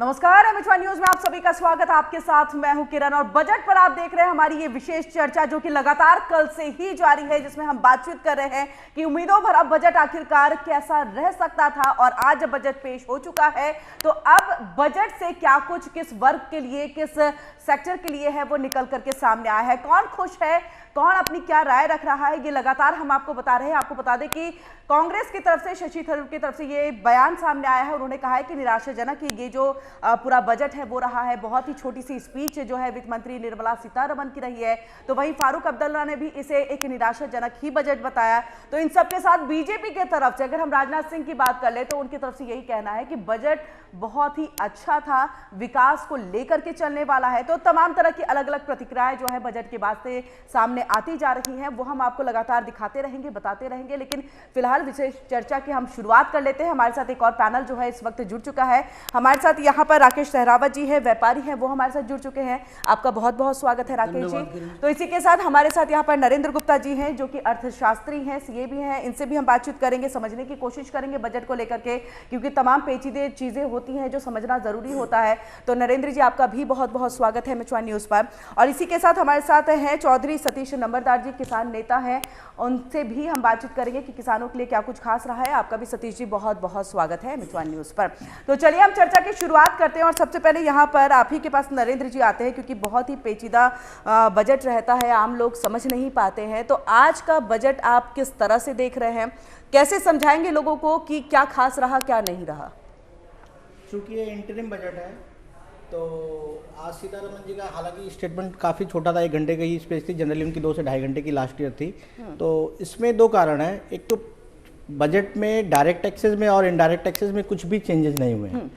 नमस्कार, एमएच1 न्यूज में आप सभी का स्वागत है। आपके साथ मैं हूं किरण और बजट पर आप देख रहे हैं हमारी ये विशेष चर्चा जो कि लगातार कल से ही जारी है, जिसमें हम बातचीत कर रहे हैं कि उम्मीदों भरा बजट आखिरकार कैसा रह सकता था। और आज जब बजट पेश हो चुका है तो अब बजट से क्या कुछ किस वर्ग के लिए, किस सेक्टर के लिए है, वो निकल करके सामने आया है। कौन खुश है, कौन अपनी क्या राय रख रहा है, ये लगातार हम आपको बता रहे हैं। आपको बता दें कि कांग्रेस की तरफ से, शशि थरूर की तरफ से ये बयान सामने आया है। उन्होंने कहा है कि निराशाजनक ये जो पूरा बजट है वो रहा है। बहुत ही छोटी सी स्पीच जो है वित्त मंत्री निर्मला सीतारमण की रही है। तो वहीं फारूक अब्दुल्ला ने भी इसे एक निराशाजनक ही बजट बताया। तो इन सबके साथ बीजेपी के तरफ से अगर हम राजनाथ सिंह की बात कर ले तो उनकी तरफ से यही कहना है कि बजट बहुत ही अच्छा था, विकास को लेकर के चलने वाला है। तो तमाम तरह की अलग अलग प्रतिक्रियाएं जो है बजट के बाद से सामने आती जा रही हैं, वो हम आपको लगातार दिखाते रहेंगे, बताते रहेंगे। लेकिन फिलहाल विशेष चर्चा की हम शुरुआत कर लेते हैं। हमारे साथ एक और पैनल जो है इस वक्त जुड़ चुका है। हमारे साथ यहाँ पर राकेश सहरावत जी है, व्यापारी हैं, वो हमारे साथ जुड़ चुके हैं। आपका बहुत बहुत स्वागत है राकेश जी। तो इसी के साथ हमारे साथ यहाँ पर नरेंद्र गुप्ता जी हैं जो कि अर्थशास्त्री हैं, सीए भी हैं। इनसे भी हम बातचीत करेंगे, समझने की कोशिश करेंगे बजट को लेकर के, क्योंकि तमाम पेचीदे चीजें होती हैं जो समझना जरूरी होता है। तो नरेंद्र जी, आपका भी बहुत बहुत स्वागत है एमएच1 न्यूज पर। और इसी के साथ हमारे साथ हैं चौधरी सतीश नंबरदार जी, किसान नेता हैं। उनसे भी हम बातचीत करेंगे कि किसानों के लिए क्या कुछ खास रहा है। आपका भी सतीश जी बहुत बहुत स्वागत है एमएच1 न्यूज पर। तो चलिए हम चर्चा की शुरुआत करते हैं और सबसे पहले यहाँ पर आप ही के पास नरेंद्र जी आते हैं, क्योंकि बहुत ही पेचीदा बजट रहता है, आम लोग समझ नहीं पाते हैं। तो आज का बजट आप किस तरह से देख रहे हैं, कैसे समझाएंगे लोगों को कि क्या खास रहा, क्या नहीं रहा? चूँकि ये इंटरिम बजट है तो आज सीतारमण जी का हालांकि स्टेटमेंट काफ़ी छोटा था, 1 घंटे का ही स्पेस थी। जनरली उनकी 2 से ढाई घंटे की लास्ट ईयर थी। तो इसमें 2 कारण हैं। एक तो बजट में डायरेक्ट टैक्सेस में और इनडायरेक्ट टैक्सेस में कुछ भी चेंजेस नहीं हुए हैं।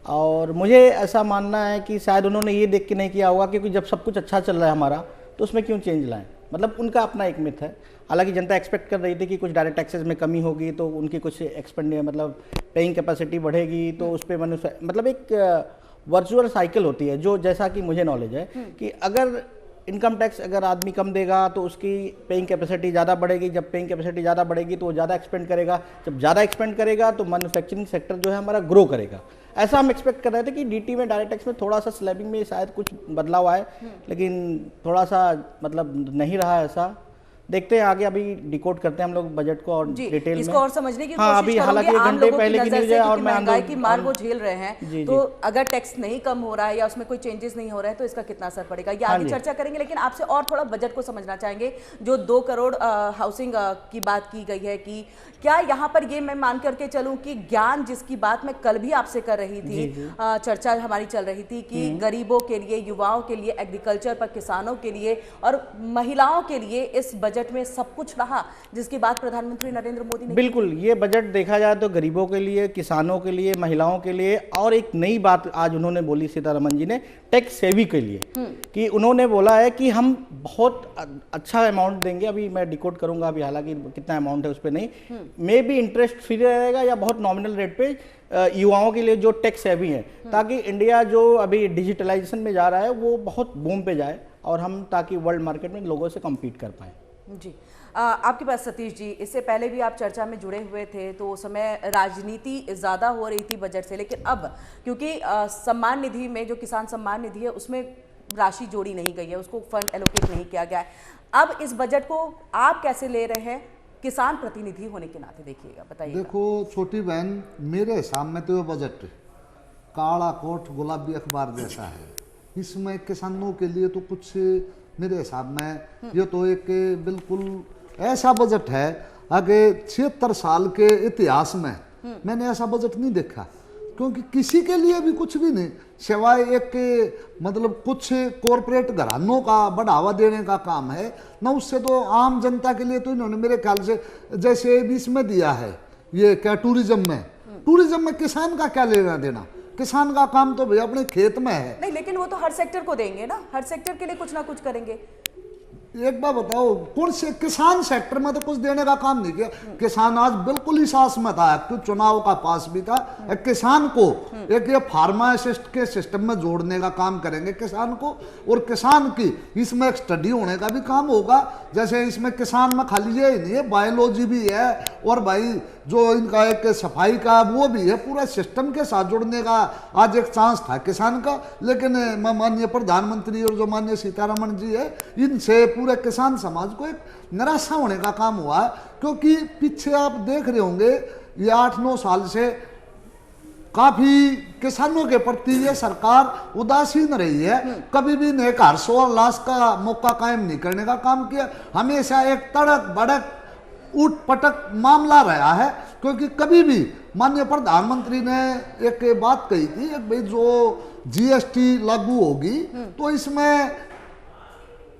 और मुझे ऐसा मानना है कि शायद उन्होंने ये देख के नहीं किया होगा, क्योंकि जब सब कुछ अच्छा चल रहा है हमारा तो उसमें क्यों चेंज लाएं। मतलब उनका अपना एक मिथ है। हालांकि जनता एक्सपेक्ट कर रही थी कि कुछ डायरेक्ट टैक्सेस में कमी होगी तो उनकी कुछ एक्सपेंड मतलब पेइंग कैपेसिटी बढ़ेगी, तो उस पर मतलब एक वर्चुअल साइकिल होती है, जो जैसा कि मुझे नॉलेज है कि अगर इनकम टैक्स अगर आदमी कम देगा तो उसकी पेइंग कैपेसिटी ज़्यादा बढ़ेगी। जब पेइंग कैपेसिटी ज़्यादा बढ़ेगी तो वो ज़्यादा एक्सपेंड करेगा। जब ज़्यादा एक्सपेंड करेगा तो मैन्युफैक्चरिंग सेक्टर जो है हमारा ग्रो करेगा। ऐसा हम एक्सपेक्ट कर रहे थे कि डीटी में, डायरेक्ट टैक्स में थोड़ा सा स्लैबिंग में शायद कुछ बदलाव आए, लेकिन थोड़ा सा मतलब नहीं रहा ऐसा। देखते हैं आगे, अभी डिकोड करते हैं हम लोग बजट को और डिटेल में। इसको और समझने की हाँ, कोशिश अभी हालांकि 1 घंटे पहले की न्यूज़ है और महंगाई की मार वो झेल रहे हैं। तो अगर टैक्स नहीं कम हो रहा है या उसमें कोई चेंजेस नहीं हो रहा है तो इसका कितना असर पड़ेगा, ये आगे चर्चा करेंगे। लेकिन आपसे और थोड़ा बजट को समझना चाहेंगे। जो 2 करोड़ हाउसिंग की बात की गई है, कि क्या यहाँ पर ये मैं मान करके चलूँ कि ज्ञान, जिसकी बात मैं कल भी आपसे कर रही थी, चर्चा हमारी चल रही थी कि गरीबों के लिए, युवाओं के लिए, एग्रीकल्चर पर, किसानों के लिए और महिलाओं के लिए इस बजट में सब कुछ रहा, जिसकी बात प्रधानमंत्री नरेंद्र मोदी ने। बिल्कुल, ये बजट देखा जाए तो गरीबों के लिए, किसानों के लिए, महिलाओं के लिए, और एक नई बात आज उन्होंने बोली सीतारमण जी ने, टैक्स सेवी के लिए, कि उन्होंने बोला है कि हम बहुत अच्छा अमाउंट देंगे। अभी मैं डिकोड करूंगा अभी, हालांकि कितना अमाउंट है उस पर नहीं, मे भी इंटरेस्ट फ्री रहेगा या बहुत नॉमिनल रेट पे युवाओं के लिए जो टैक्स सेवी है, ताकि इंडिया जो अभी डिजिटलाइजेशन में जा रहा है वो बहुत बूम पे जाए और हम ताकि वर्ल्ड मार्केट में लोगों से कम्पीट कर पाएँ। जी, आपके पास सतीश जी, इससे पहले भी आप चर्चा में जुड़े हुए थे तो उस समय राजनीति ज़्यादा हो रही थी बजट से, लेकिन अब क्योंकि सम्मान निधि में, जो किसान सम्मान निधि है, उसमें राशि जोड़ी नहीं गई है, उसको फंड एलोकेट नहीं किया गया है। अब इस बजट को आप कैसे ले रहे हैं, किसान प्रतिनिधि होने के नाते? देखिएगा, बताइए। देखो छोटी बहन, मेरे हिसाब में तो ये बजट काला कोट गुलाबी अखबार जैसा है। इसमें किसानों के लिए तो कुछ मेरे हिसाब में ये तो एक बिल्कुल ऐसा बजट है, आगे 76 साल के इतिहास में मैंने ऐसा बजट नहीं देखा। क्योंकि किसी के लिए भी कुछ भी नहीं, सिवाय एक मतलब कुछ कॉरपोरेट घरानों का बढ़ावा देने का काम है ना। उससे तो आम जनता के लिए तो इन्होंने मेरे ख्याल से, जैसे बीच में दिया है ये क्या टूरिज्म में किसान का क्या लेना देना? किसान का काम तो भैया अपने खेत में है। नहीं, लेकिन वो तो हर सेक्टर को देंगे ना, हर सेक्टर के लिए कुछ ना कुछ करेंगे। एक बार बताओ, कौन से किसान सेक्टर में तो कुछ देने का काम नहीं किया। किसान आज बिल्कुल ही सास में था, तो चुनाव का पास भी था। किसान को एक ये फार्मासिस्ट के सिस्टम में जोड़ने का काम करेंगे किसान को, और किसान की इसमें एक स्टडी होने का भी काम होगा। जैसे इसमें किसान में खाली ये नहीं है, बायोलॉजी भी है, और भाई जो इनका एक सफाई का वो भी है, पूरा सिस्टम के साथ जुड़ने का आज एक चांस था किसान का। लेकिन माननीय प्रधानमंत्री और जो माननीय सीतारमण जी है, इनसे पूरे किसान समाज को एक निराशा होने का काम हुआ है। क्योंकि पीछे आप देख रहे होंगे ये 8-9 साल से काफी किसानों के प्रति ये सरकार उदासीन रही है। कभी भी नेक हर्षोल्लास का मौका कायम नहीं करने का काम किया, हमेशा एक तड़क भड़क उठ पटक मामला रहा है। क्योंकि कभी भी माननीय प्रधानमंत्री ने एक बात कही थी, एक भाई जो जीएसटी लागू होगी तो इसमें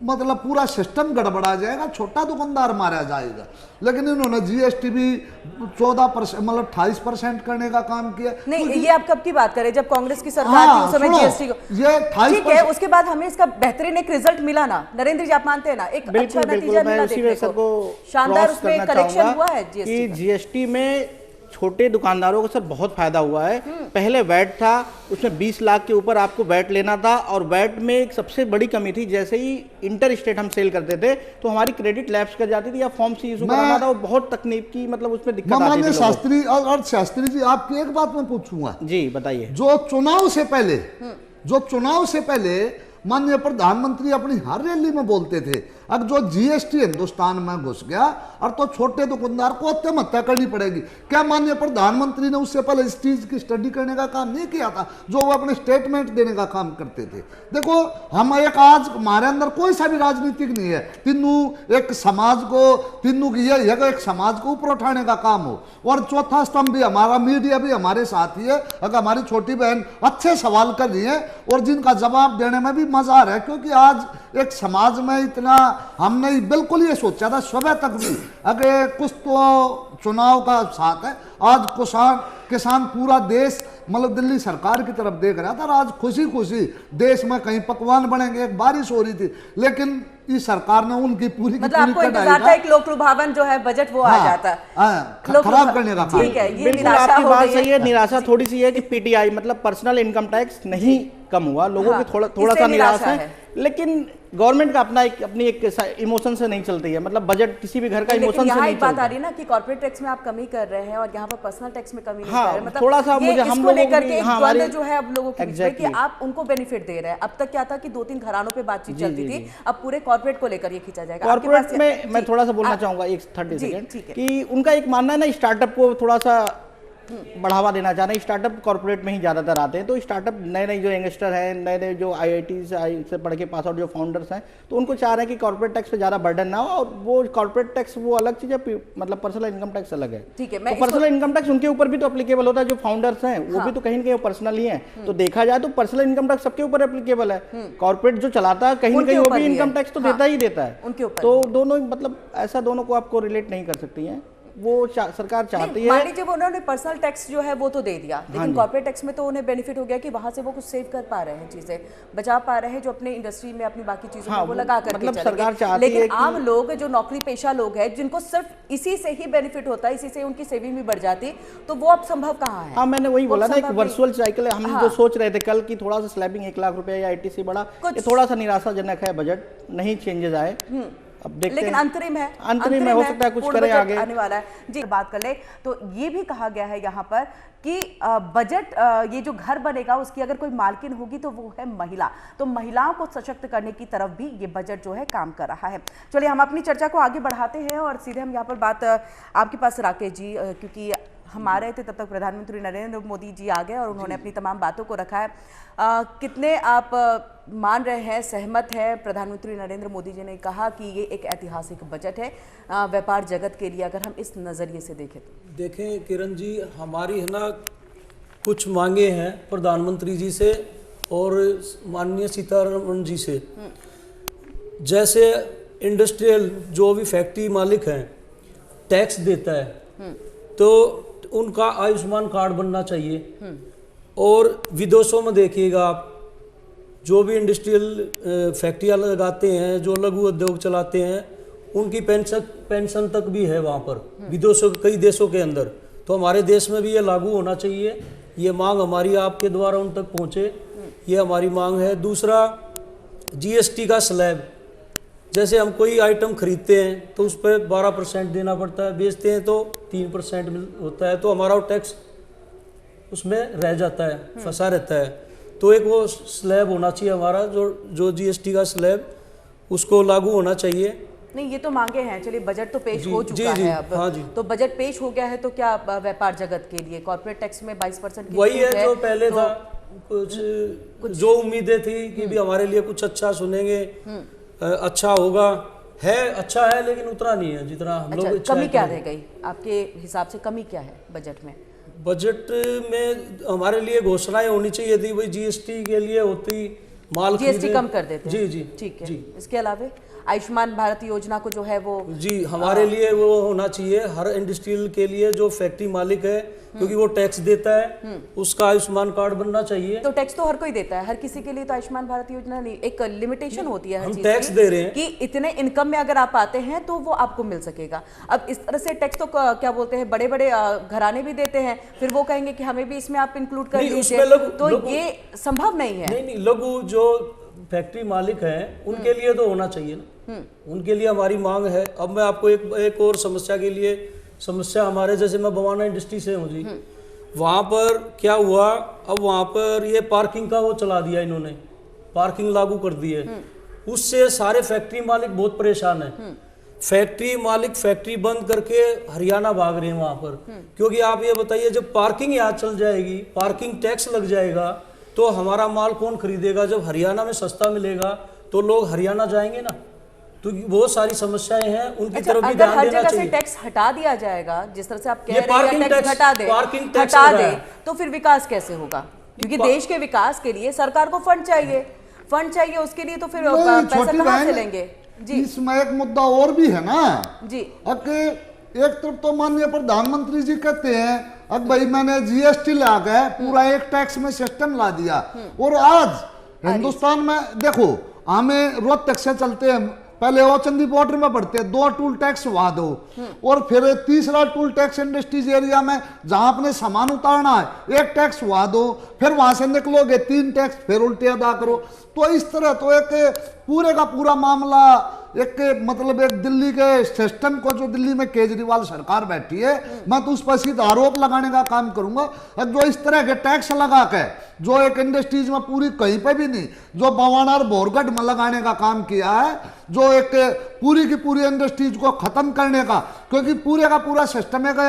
मतलब पूरा सिस्टम गड़बड़ा जाएगा, छोटा दुकानदार मारा जाएगा। लेकिन इन्होंने जीएसटी भी 14% मतलब 28% करने का काम किया। नहीं, ये आप कब की बात करें, जब कांग्रेस की सरकार थी उस समय जीएसटी को ये 28%, ठीक है, उसके बाद हमें इसका बेहतरीन एक रिजल्ट मिला ना नरेंद्र जी, आप मानते हैं ना, एक अच्छा नतीजा मिला देखने को, शानदार उसमें कलेक्शन हुआ है जीएसटी में। छोटे दुकानदारों को सर बहुत फायदा हुआ है। पहले वैट था, उसमें 20 लाख के ऊपर आपको वैट लेना था, और वैट में एक सबसे बड़ी कमी थी, जैसे ही इंटर स्टेट हम सेल करते थे तो हमारी क्रेडिट लैप्स कर जाती थी या फॉर्म सी इशू कराना था, वो बहुत तकनीकी मतलब उसमें दिक्कत आती थी। शास्त्री और शास्त्री जी, आपकी एक बात मैं पूछूंगा जी, बताइए। जो चुनाव से पहले माननीय प्रधानमंत्री अपनी हर रैली में बोलते थे, अब जो जीएसटी हिंदुस्तान में घुस गया और तो छोटे दुकानदार को आत्महत्या करनी पड़ेगी। क्या माननीय प्रधानमंत्री ने उससे पहले इस चीज की स्टडी करने का काम नहीं किया था, जो वो अपने स्टेटमेंट देने का काम करते थे? देखो, हम एक आज हमारे अंदर कोई सा भी राजनीतिक नहीं है, तीनों एक समाज को, तीनों की यह एक समाज को ऊपर उठाने का काम हो। और चौथा स्तंभ भी हमारा मीडिया भी हमारे साथ ही है। अगर हमारी छोटी बहन अच्छे सवाल कर रही है और जिनका जवाब देने में भी मजा आ रहा है, क्योंकि आज एक समाज में इतना हमने बिल्कुल ये सोचा था सुबह तक भी, अगर कुछ तो चुनाव का साथ है। आज किसान पूरा देश मतलब दिल्ली सरकार की तरफ देख रहा था, और आज खुशी खुशी देश में कहीं पकवान बनेंगे। एक बारिश हो रही थी, लेकिन इस सरकार ने उनकी पूरी मतलब आपको इंतजार था एक लोक लुभावन जो है बजट वो आ जाता खराब करने का। ठीक है, ये बिल्कुल आपकी बात सही है। निराशा थोड़ी सी है कि पीटीआई मतलब पर्सनल इनकम टैक्स नहीं कम हुआ, लोगों की थोड़ा सा निराशा है। लेकिन गवर्नमेंट का अपनी एक इमोशन से नहीं चलती है, मतलब बजट किसी भी घर का इमोशन से नहीं चलता। बात आ रही है ना कि कॉर्पोरेट टैक्स में आप कमी कर रहे हैं और यहाँ पर पर्सनल टैक्स में कमी नहीं कर रहे, मतलब थोड़ा सा मुझे हम लोगों लेकर के हमारे जो है अब लोगों की कि आप उनको बेनिफिट दे रहे हैं। अब तक क्या था कि 2-3 घरानों पे बातचीत चलती थी, अब पूरे कॉर्पोरेट को लेकर ये खींचा जाएगा। कॉर्पोरेट में मैं थोड़ा सा बोलना चाहूंगा, एक 30 सेकंड, कि उनका एक मानना है ना, स्टार्टअप को थोड़ा सा बढ़ावा देना चाह रहे हैं। स्टार्टअप कॉर्पोरेट में ही ज्यादातर आते हैं, तो स्टार्टअप नए जो यंगस्टर हैं, नए जो आईआईटी से पढ़ के पास आउट जो फाउंडर्स हैं, तो उनको चाह रहे हैं कि कॉर्पोरेट टैक्स पे ज्यादा बर्डन ना हो। और वो कॉर्पोरेट टैक्स वो अलग चीज है, मतलब पर्सनल इनकम टैक्स अलग है। ठीक है, तो पर्सनल इनकम टैक्स उनके ऊपर भी तो एप्लीकेबल होता है, जो फाउंडर्स हैं वो भी तो कहीं ना कहीं पर्सनल ही है। तो देखा जाए तो पर्सनल इनकम टैक्स सबके ऊपर एप्लीकेबल है। कॉर्पोरेट जो चलाता है कहीं ना कहीं वो भी इनकम टैक्स तो देता ही देता है उनके ऊपर। तो दोनों मतलब ऐसा दोनों को आपको रिलेट नहीं कर सकती है। वो सरकार चाहती है, मान लीजिए वो उन्होंने पर्सनल टैक्स जो है वो तो दे दिया, लेकिन कॉर्पोरेट टैक्स में तो उन्हें बेनिफिट हो गया कि वहां से वो कुछ सेव कर पा रहे हैं, चीजें बचा पा रहे हैं, जो अपने इंडस्ट्री में अपनी बाकी चीजों में वो लगा करके मतलब सरकार चाहती है। लेकिन आम लोग जो नौकरी पेशा लोग हैं, जिनको सिर्फ इसी से ही बेनिफिट होता है, इसी से उनकी सेविंग भी बढ़ जाती, तो वो अब संभव कहाँ है? हाँ, मैंने वही बोला ना, एक वर्चुअल साइकिल है। हम जो सोच रहे थे कल की थोड़ा सा स्लैबिंग 1 लाख रुपए या 80 बढ़ा, ये थोड़ा सा निराशाजनक है। बजट नहीं चेंजेस आए, अब देखते लेकिन हैं। अंतरिम है, हो सकता है कुछ करें आगे आने वाला है जी। बात कर ले तो ये भी कहा गया है यहाँ पर कि बजट ये जो घर बनेगा उसकी अगर कोई मालकिन होगी तो वो है महिला, तो महिलाओं को सशक्त करने की तरफ भी ये बजट जो है काम कर रहा है। चलिए हम अपनी चर्चा को आगे बढ़ाते हैं और सीधे हम यहाँ पर बात आपके पास राकेश जी, क्योंकि हम आ रहे थे तब तक प्रधानमंत्री नरेंद्र मोदी जी आ गए और उन्होंने अपनी तमाम बातों को रखा है। कितने आप मान रहे हैं, सहमत है? प्रधानमंत्री नरेंद्र मोदी जी ने कहा कि ये एक ऐतिहासिक बजट है व्यापार जगत के लिए, अगर हम इस नज़रिए से देखें तो। देखें किरण जी, हमारी है ना कुछ मांगे हैं प्रधानमंत्री जी से और माननीय सीतारमण जी से। जैसे इंडस्ट्रियल जो भी फैक्ट्री मालिक हैं टैक्स देता है, तो उनका आयुष्मान कार्ड बनना चाहिए। और विदेशों में देखिएगा आप, जो भी इंडस्ट्रियल फैक्ट्रियाँ लगाते हैं, जो लघु उद्योग चलाते हैं, उनकी पेंशन तक भी है वहाँ पर, विदेशों कई देशों के अंदर। तो हमारे देश में भी ये लागू होना चाहिए। ये मांग हमारी आपके द्वारा उन तक पहुँचे, ये हमारी मांग है। दूसरा, जीएसटी का स्लैब, जैसे हम कोई आइटम खरीदते हैं तो उस पर 12% देना पड़ता है, बेचते हैं तो 3% होता है, तो हमारा टैक्स उसमें रह जाता है, फंसा रहता है। तो एक वो स्लैब होना चाहिए हमारा, जो जीएसटी का स्लैब, उसको लागू होना चाहिए। नहीं, ये तो मांगे हैं। चलिए, बजट तो पेश हो जी, चुका जी, है अब। हाँ जी। तो बजट पेश हो गया है, तो क्या व्यापार जगत के लिए कॉर्पोरेट टैक्स में 22% की वही है छूट जो पहले तो था। कुछ जो उम्मीदें थी कि भी हमारे लिए कुछ अच्छा सुनेंगे, अच्छा होगा, है अच्छा है, लेकिन उतना नहीं है जितना हम लोग। अच्छा, कमी क्या रह गई आपके हिसाब से? कमी क्या है बजट में? बजट में हमारे लिए घोषणाएं होनी चाहिए थी, वही जीएसटी के लिए होती, माल जीएसटी कम कर देते हैं। जी, ठीक है जी। इसके अलावा आयुष्मान भारत योजना को जो है वो जी, हमारे लिए वो होना चाहिए, हर इंडस्ट्रियल के लिए जो फैक्ट्री मालिक है, क्योंकि वो टैक्स देता है, उसका आयुष्मान कार्ड बनना चाहिए। तो टैक्स तो हर कोई देता है, हर किसी के लिए तो आयुष्मान भारत योजना नहीं, एक लिमिटेशन होती है हर हम चीज टैक्स की, दे रहे हैं कि इतने इनकम में अगर आप आते हैं तो वो आपको मिल सकेगा। अब इस तरह से टैक्स तो क्या बोलते हैं, बड़े बड़े घराने भी देते हैं, फिर वो कहेंगे कि हमें भी इसमें आप इंक्लूड कर नहीं, लीजिए, उसमें लघु- तो लघु- ये संभव नहीं है। नहीं, लघु जो फैक्ट्री मालिक हैं उनके लिए तो होना चाहिए ना, उनके लिए हमारी मांग है। अब मैं आपको एक और समस्या के लिए, समस्या हमारे, जैसे मैं बवाना इंडस्ट्री से हूँ जी, वहाँ पर क्या हुआ, अब वहाँ पर ये पार्किंग का वो चला दिया इन्होंने, पार्किंग लागू कर दी है, उससे सारे फैक्ट्री मालिक बहुत परेशान है। फैक्ट्री मालिक फैक्ट्री बंद करके हरियाणा भाग रहे हैं वहाँ पर, क्योंकि आप ये बताइए, जब पार्किंग यहाँ चल जाएगी, पार्किंग टैक्स लग जाएगा, तो हमारा माल कौन खरीदेगा? जब हरियाणा में सस्ता मिलेगा तो लोग हरियाणा जाएंगे ना। तो बहुत सारी समस्याएं हैं, उनकी अच्छा, तरफ भी अगर ध्यान हर देना जगह से चाहिए। टैक्स हटा दिया जाएगा, जिस तरह से आप कह ये रहे पार्किंग हैं, टैक्स टैक्स- हटा दे, पार्किंग टैक्स हटा लग रहा दे, है। तो फिर विकास कैसे होगा? क्योंकि देश के विकास के लिए सरकार को फंड चाहिए, फंड चाहिए, उसके लिए तो फिर नहीं, पैसा छोटी कहाँ से बहन, लेंगे? जी इसमें एक मुद्दा और भी है ना। जी, अब के एक तरफ तो माननीय प्रधानमंत्री जी कहते हैं, अब भाई मैंने जीएसटी ला के पूरा एक टैक्स में सिस्टम ला दिया, और आज हिंदुस्तान में देखो, हमें रोहतक से चलते हैं, पहले ओचंदी बॉर्डर में पड़ते हैं, 2 टूल टैक्स वहां दो, और फिर तीसरा टूल टैक्स इंडस्ट्रीज एरिया में जहां अपने सामान उतारना है, 1 टैक्स वहां दो, फिर वहां से निकलोगे 3 टैक्स फिर उल्टे अदा करो। तो इस तरह तो एक पूरे का पूरा मामला, एक मतलब एक दिल्ली के सिस्टम को, जो दिल्ली में केजरीवाल सरकार बैठी है, मैं तो उस पर सीधा आरोप लगाने का काम करूंगा। और जो इस तरह के टैक्स लगा के, जो एक इंडस्ट्रीज में पूरी कहीं पे भी नहीं, जो बवाना और बोरगढ़ में लगाने का काम किया है, जो एक पूरी की पूरी इंडस्ट्रीज को खत्म करने का, क्योंकि पूरे का पूरा सिस्टम एक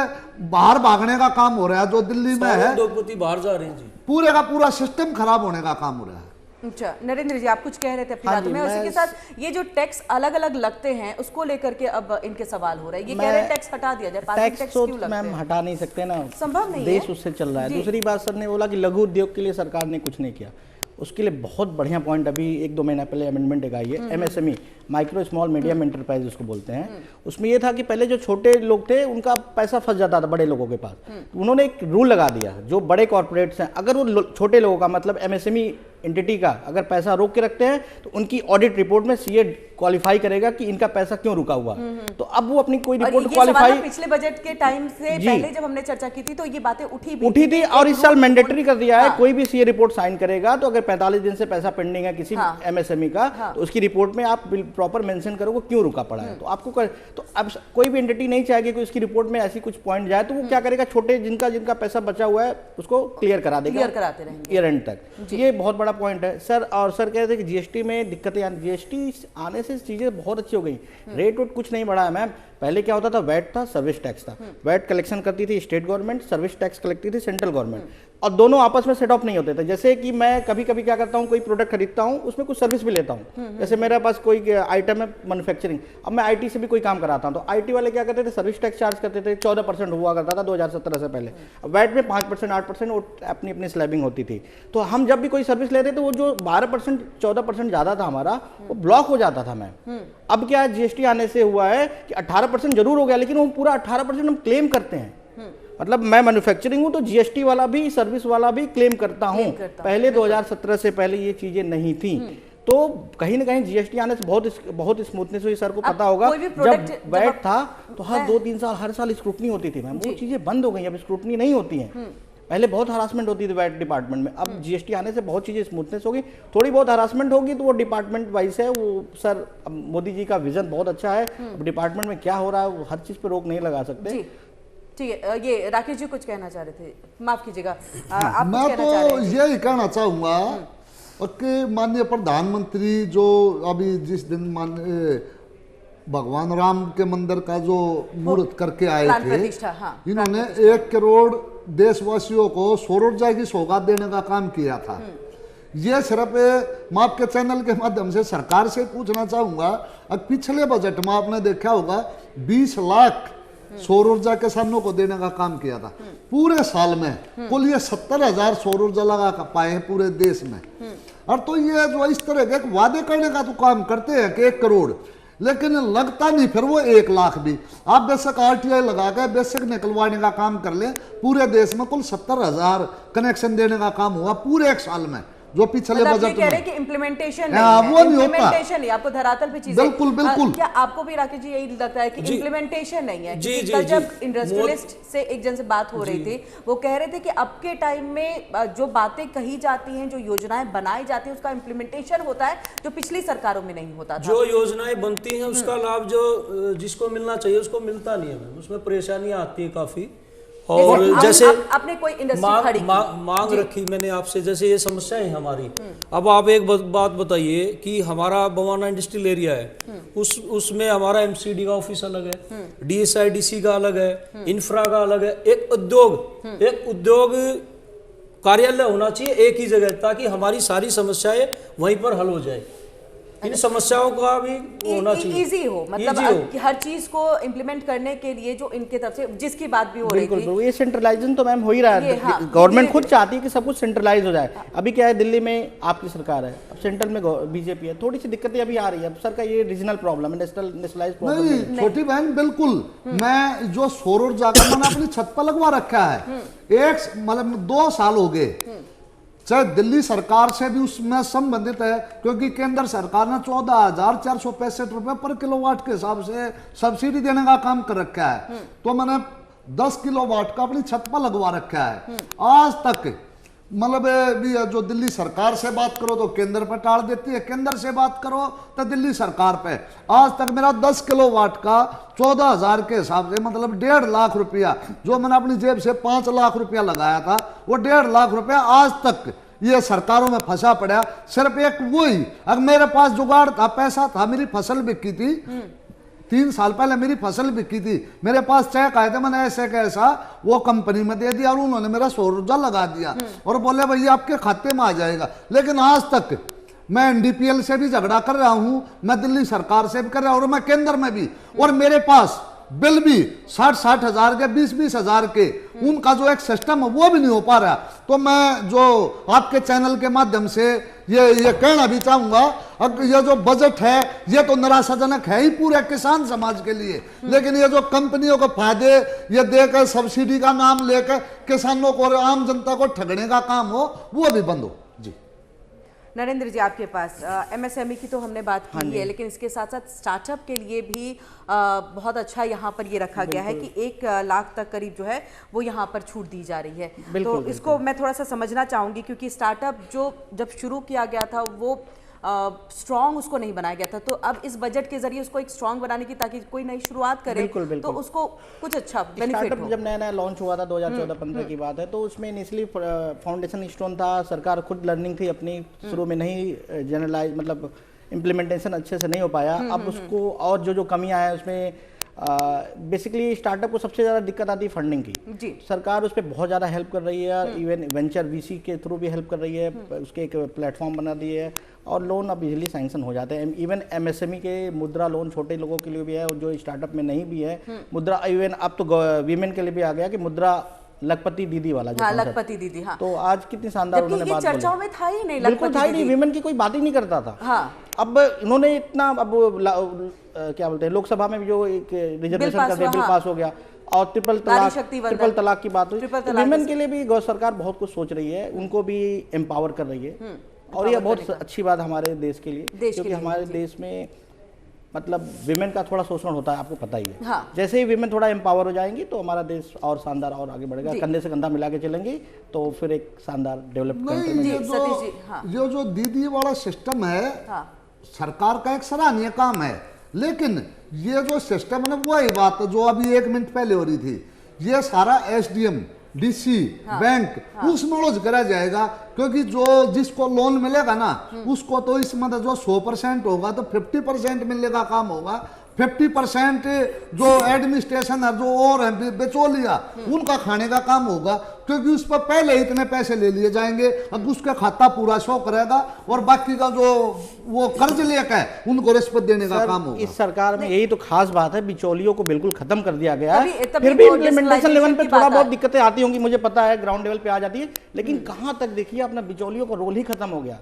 बाहर भागने का काम हो रहा है, जो दिल्ली में है, उद्योगपति बाहर जा रहे हैं जी, पूरे का पूरा सिस्टम खराब होने का काम हो रहा है। अच्छा नरेंद्र जी, आप कुछ कह रहे थे अपनी हाँ बातों जी, में, उसी मैं- के साथ ये जो टैक्स अलग अलग लगते हैं उसको लेकर के अब इनके सवाल हो रहे हैं। ये कह रहे हैं टैक्स हटा दिया जाए, पार्किंग टैक्स तो क्यों लगते मैम हैं? हटा नहीं सकते ना, संभव नहीं देश है। उससे चल रहा है। जी। दूसरी बात, सर ने बोला कि लघु उद्योग के लिए सरकार ने कुछ नहीं किया, उसके लिए बहुत बढ़िया पॉइंट अभी 1-2 महीना पहले अमेंडमेंट एक आई है, MSME, micro small medium enterprise उसको बोलते हैं। उसमें ये था कि पहले जो छोटे लोग थे उनका पैसा फंस जाता था बड़े लोगों के पास, तो उन्होंने एक रूल लगा दिया, जो बड़े कॉर्पोरेट्स हैं, अगर वो छोटे लोगों का मतलब एमएसएमई एंटिटी का अगर पैसा रोक के रखते हैं, तो उनकी ऑडिट रिपोर्ट में सीए क्वालिफाई करेगा कि इनका पैसा क्यों रुका हुआ। तो अब वो अपनी कोई और रिपोर्ट ये सवाल क्वालिफाई ना पिछले बजट के टाइम से जी। पहले जब हमने चर्चा की थी तो ये बातें उठी थी, और इस साल मैंडेटरी कर दिया है, हाँ। कोई भी सीए रिपोर्ट साइन करेगा तो अगर 45 दिन से पैसा पेंडिंग है किसी हाँ। एमएसएमई का, हाँ। तो उसकी रिपोर्ट में आप प्रॉपर मेंशन करो वो क्यों रुका पड़ा है, तो आपको तो अब कोई भी एंटिटी नहीं चाहेगी कि उसकी रिपोर्ट में ऐसी कुछ पॉइंट जाए, तो वो क्या करेगा, छोटे जिनका पैसा बचा हुआ है उसको क्लियर करा देगा, क्लियर कराते रहेंगे ईयर एंड तक। ये बहुत बड़ा पॉइंट है सर। और सर कह रहे थे कि जीएसटी में दिक्कतें, जीएसटी आने से चीजें बहुत अच्छी हो गई, रेट वेट कुछ नहीं बढ़ा है मैम। पहले क्या होता था, वैट था, सर्विस टैक्स था, वैट कलेक्शन करती थी state government, service tax collect करती थी सेंट्रल गवर्नमेंट, और दोनों आपस में सेट ऑफ नहीं होते थे। जैसे कि मैं कभी कभी क्या करता हूँ, कोई प्रोडक्ट खरीदता हूँ, उसमें कुछ सर्विस भी लेता हूँ, जैसे मेरे पास कोई आइटम है मैन्युफैक्चरिंग, अब मैं आईटी से भी कोई काम कराता हूँ, तो आईटी वाले क्या करते थे, सर्विस टैक्स चार्ज करते थे, 14% हुआ करता था 2017 से पहले, वैट में 5% 8% वो अपनी अपनी स्लैबिंग होती थी। तो हम जब भी कोई सर्विस लेते थे, वो जो 12% 14% ज़्यादा था हमारा, वो ब्लॉक हो जाता था मैम। अब क्या जीएसटी आने से हुआ है कि 18% जरूर हो गया, लेकिन वो पूरा 18% हम क्लेम करते हैं। मतलब मैं मैन्युफैक्चरिंग हूँ तो जीएसटी वाला भी, सर्विस वाला भी क्लेम करता हूँ। पहले 2017 से पहले ये चीजें नहीं थी, तो कहीं ना कहीं जीएसटी आने से बहुत स्मूथनेस हुई। सर को पता होगा जब वैट था तो हर 2-3 साल हर साल स्क्रूटनी होती थी मैम, वो चीजें बंद हो गई, अब स्क्रूटनी नहीं होती है। पहले बहुत हरासमेंट होती थी वैट डिपार्टमेंट में, अब जीएसटी आने से बहुत चीजें स्मूथनेस हो गई। थोड़ी बहुत हरासमेंट होगी तो वो डिपार्टमेंट वाइज है, वो सर अब मोदी जी का विजन बहुत अच्छा है, अब डिपार्टमेंट में क्या हो रहा है वो हर चीज पे रोक नहीं लगा सकते। ठीक है, ये राकेश जी कुछ कहना चाह रहे थे, माफ कीजिएगा आप मैं कुछ कहना चाह रहे तो हैं? यही कहना चाहूंगा कि माननीय प्रधानमंत्री जो अभी जिस दिन माननीय भगवान राम के मंदिर का जो मुहूर्त करके आए प्राण थे, प्रतिष्ठा, हाँ, इन्होंने 1 करोड़ देशवासियों को सौर ऊर्जा की सौगात देने का काम किया था। ये सिर्फ मैं आपके चैनल के माध्यम से सरकार से पूछना चाहूंगा, अब पिछले बजट में आपने देखा होगा 20 लाख सौर ऊर्जा किसानों को देने का काम किया था। पूरे साल में कुल ये 70,000 सौर ऊर्जा लगा पाए हैं पूरे देश में। और तो ये जो इस तरह के वादे करने का तो काम करते हैं कि 1 करोड़, लेकिन लगता नहीं फिर वो 1 लाख भी। आप बेशक आरटीआई लगा के बेशक निकलवाने का काम कर ले, पूरे देश में कुल 70,000 कनेक्शन देने का काम हुआ पूरे 1 साल में, जो पिछले मतलब बजट कह रहे में। कि इम्प्लीमेंटेशन हाँ, वो नहीं होता। इम्प्लीमेंटेशन नहीं, आपको धरातल पे चीजें बिल्कुल, बिल्कुल। क्या आपको भी राकेश जी यही लगता है कि इम्प्लीमेंटेशन नहीं है? जी, क्योंकि जी, कल जी। जब इंडस्ट्रियलिस्ट से एक जन से बात हो रही थी, वो कह रहे थे कि अब के टाइम में जो बातें कही जाती हैं, जो योजनाएं बनाई जाती हैं, उसका इम्प्लीमेंटेशन होता है जो पिछली सरकारों में नहीं होता था। जो योजनाएं बनती हैं उसका लाभ जो जिसको मिलना चाहिए उसको मिलता नहीं है मैम, उसमें परेशानियां आती है काफी। और जैसे आपने कोई इंडस्ट्री खड़ी की, मांग रखी मैंने आपसे, जैसे ये समस्याएं हैं हमारी। अब आप एक बात बताइए कि हमारा बवाना इंडस्ट्रियल एरिया है, उसमें हमारा एमसीडी का ऑफिस अलग है, डीएसआईडीसी का अलग है, इंफ्रा का अलग है। एक उद्योग कार्यालय होना चाहिए एक ही जगह, ताकि हमारी सारी समस्याएं वहीं पर हल हो जाए। इन समस्याओं का भी होना चाहिए, इजी हो, मतलब हर चीज को इम्प्लीमेंट करने के लिए जो इनके तरफ से जिसकी बात भी हो रही थी। बिल्कुल, ये सेंट्रलाइजेशन तो मैम हो ही रहा है। गवर्नमेंट खुद चाहती है कि सब कुछ सेंट्रलाइज हो जाए। अभी क्या है, दिल्ली में आपकी सरकार है, अब सेंट्रल में बीजेपी है, थोड़ी सी दिक्कतें अभी आ रही है। अब सर का ये रीजनल प्रॉब्लम है, नेशनलाइज प्रॉब्लम नहीं छोटी बहन, बिल्कुल। मैं जो सौर ऊर्जा का मैंने अपनी छत पर लगवा रखा है, मतलब 2 साल हो गए, चाहे दिल्ली सरकार से भी उसमें संबंधित है, क्योंकि केंद्र सरकार ने 14,465 रुपए पर किलोवाट के हिसाब से सब्सिडी देने का काम कर रखा है। तो मैंने 10 किलोवाट का अपनी छत पर लगवा रखा है। आज तक मतलब भी जो दिल्ली सरकार से बात करो तो केंद्र पर टाल देती है, केंद्र से बात करो तो दिल्ली सरकार पे। आज तक मेरा 10 किलोवाट का 14,000 के हिसाब से मतलब 1.5 लाख रुपया, जो मैंने अपनी जेब से 5 लाख रुपया लगाया था, वो 1.5 लाख रुपया आज तक ये सरकारों में फंसा पड़ा। सिर्फ एक वही, अगर मेरे पास जुगाड़ था, पैसा था, मेरी फसल बिकी थी 3 साल पहले, मेरी फसल बिकी थी, मेरे पास चेक आए थे, मैंने ऐसे कैसा वो कंपनी में दे दिया और उन्होंने मेरा सौर ऊर्जा लगा दिया और बोले भैया आपके खाते में आ जाएगा। लेकिन आज तक मैं एनडीपीएल से भी झगड़ा कर रहा हूं, मैं दिल्ली सरकार से भी कर रहा हूं और मैं केंद्र में भी, और मेरे पास बिल भी 60-60 हजार के, 20-20 हजार के, उनका जो एक सिस्टम है वो भी नहीं हो पा रहा। तो मैं जो आपके चैनल के माध्यम से ये कहना भी चाहूंगा, ये जो बजट है ये तो निराशाजनक है ही पूरे किसान समाज के लिए, लेकिन ये जो कंपनियों को फायदे ये देकर सब्सिडी का नाम लेकर किसानों को और आम जनता को ठगने का काम हो, वो भी बंद हो। जी नरेंद्र जी, आपके पास एमएसएमई की तो हमने बात की है, लेकिन इसके साथ साथ स्टार्टअप के लिए भी बहुत अच्छा यहाँ पर ये रखा गया है कि 1 लाख तक करीब जो है वो यहाँ पर छूट दी जा रही है। तो इसको मैं थोड़ा सा समझना चाहूँगी, क्योंकि स्टार्टअप जो जब शुरू किया गया था वो स्ट्रॉन्ग उसको नहीं बनाया गया था, तो अब इस बजट के जरिए उसको एक स्ट्रॉन्ग बनाने की, ताकि कोई नई शुरुआत करे तो उसको कुछ अच्छा बेनिफिट हो। जब नया लॉन्च हुआ था 2014-15 की बात है, तो उसमें इनिशियली फाउंडेशन स्टोन था, सरकार खुद लर्निंग थी अपनी, शुरू में नहीं जनरलाइज मतलब इम्प्लीमेंटेशन अच्छे से नहीं हो पाया। अब उसको और जो कमियां हैं उसमें बेसिकली स्टार्टअप को सबसे ज़्यादा दिक्कत आती है फंडिंग की जी। सरकार उस पर बहुत ज़्यादा हेल्प कर रही है, इवन वेंचर वीसी के थ्रू भी हेल्प कर रही है, उसके एक प्लेटफॉर्म बना दिए है और लोन अब इजीली सैंक्शन हो जाते हैं। इवन एमएसएमई के मुद्रा लोन छोटे लोगों के लिए भी है, जो स्टार्टअप में नहीं भी है मुद्रा, इवन अब तो वीमेन के लिए भी आ गया कि मुद्रा लखपति दीदी वाला, हाँ, लखपति दीदी, हाँ। तो आज कितनी शानदार उन्होंने बात बोली, चर्चाओं में था ही नहीं, बिल्कुल था ही नहीं, वीमेन की कोई बात ही नहीं करता था। हाँ। अब इन्होंने इतना, अब क्या बोलते हैं, लोकसभा में भी जो एक रिजर्वेशन का बिल पास हो गया, और ट्रिपल शक्ति तलाक की बात हुई, तो विमेन के लिए भी गौ सरकार बहुत कुछ सोच रही है, उनको भी एम्पावर कर रही है और ये बहुत अच्छी बात हमारे देश के लिए, क्योंकि हमारे देश में मतलब विमेन का थोड़ा शोषण होता है, आपको पता ही है। हाँ। जैसे ही विमेन थोड़ा एम्पावर हो जाएंगी तो हमारा देश और शानदार और आगे बढ़ेगा, कंधे से कंधा मिला के चलेंगे तो फिर एक शानदार डेवलप कंट्री में। ये जो दीदी वाला सिस्टम है, सरकार का एक सराहनीय काम है, लेकिन ये जो सिस्टम है ना, वही बात जो अभी 1 मिनट पहले हो रही थी, ये सारा SDM DC बैंक उसमें उलझ करा जाएगा, क्योंकि जो जिसको लोन मिलेगा ना उसको तो इसमें जो 100% होगा तो 50% मिलने का काम होगा, 50% जो एडमिनिस्ट्रेशन है, जो और है बिचौलिया, उनका खाने का काम होगा, क्योंकि उस पर पहले इतने पैसे ले लिए जाएंगे, अब उसका खाता पूरा शो करेगा और बाकी का जो वो कर्ज लेकर है उनको रिश्वत देने का काम होगा। इस सरकार में यही तो खास बात है, बिचौलियों को बिल्कुल खत्म कर दिया गया है। फिर भी इम्प्लीमेंटेशन लेवल पे थोड़ा बहुत दिक्कतें आती होंगी, मुझे पता है, ग्राउंड लेवल पे आ जाती है, लेकिन कहां तक देखिए अपना बिचौलियों का रोल ही खत्म हो गया।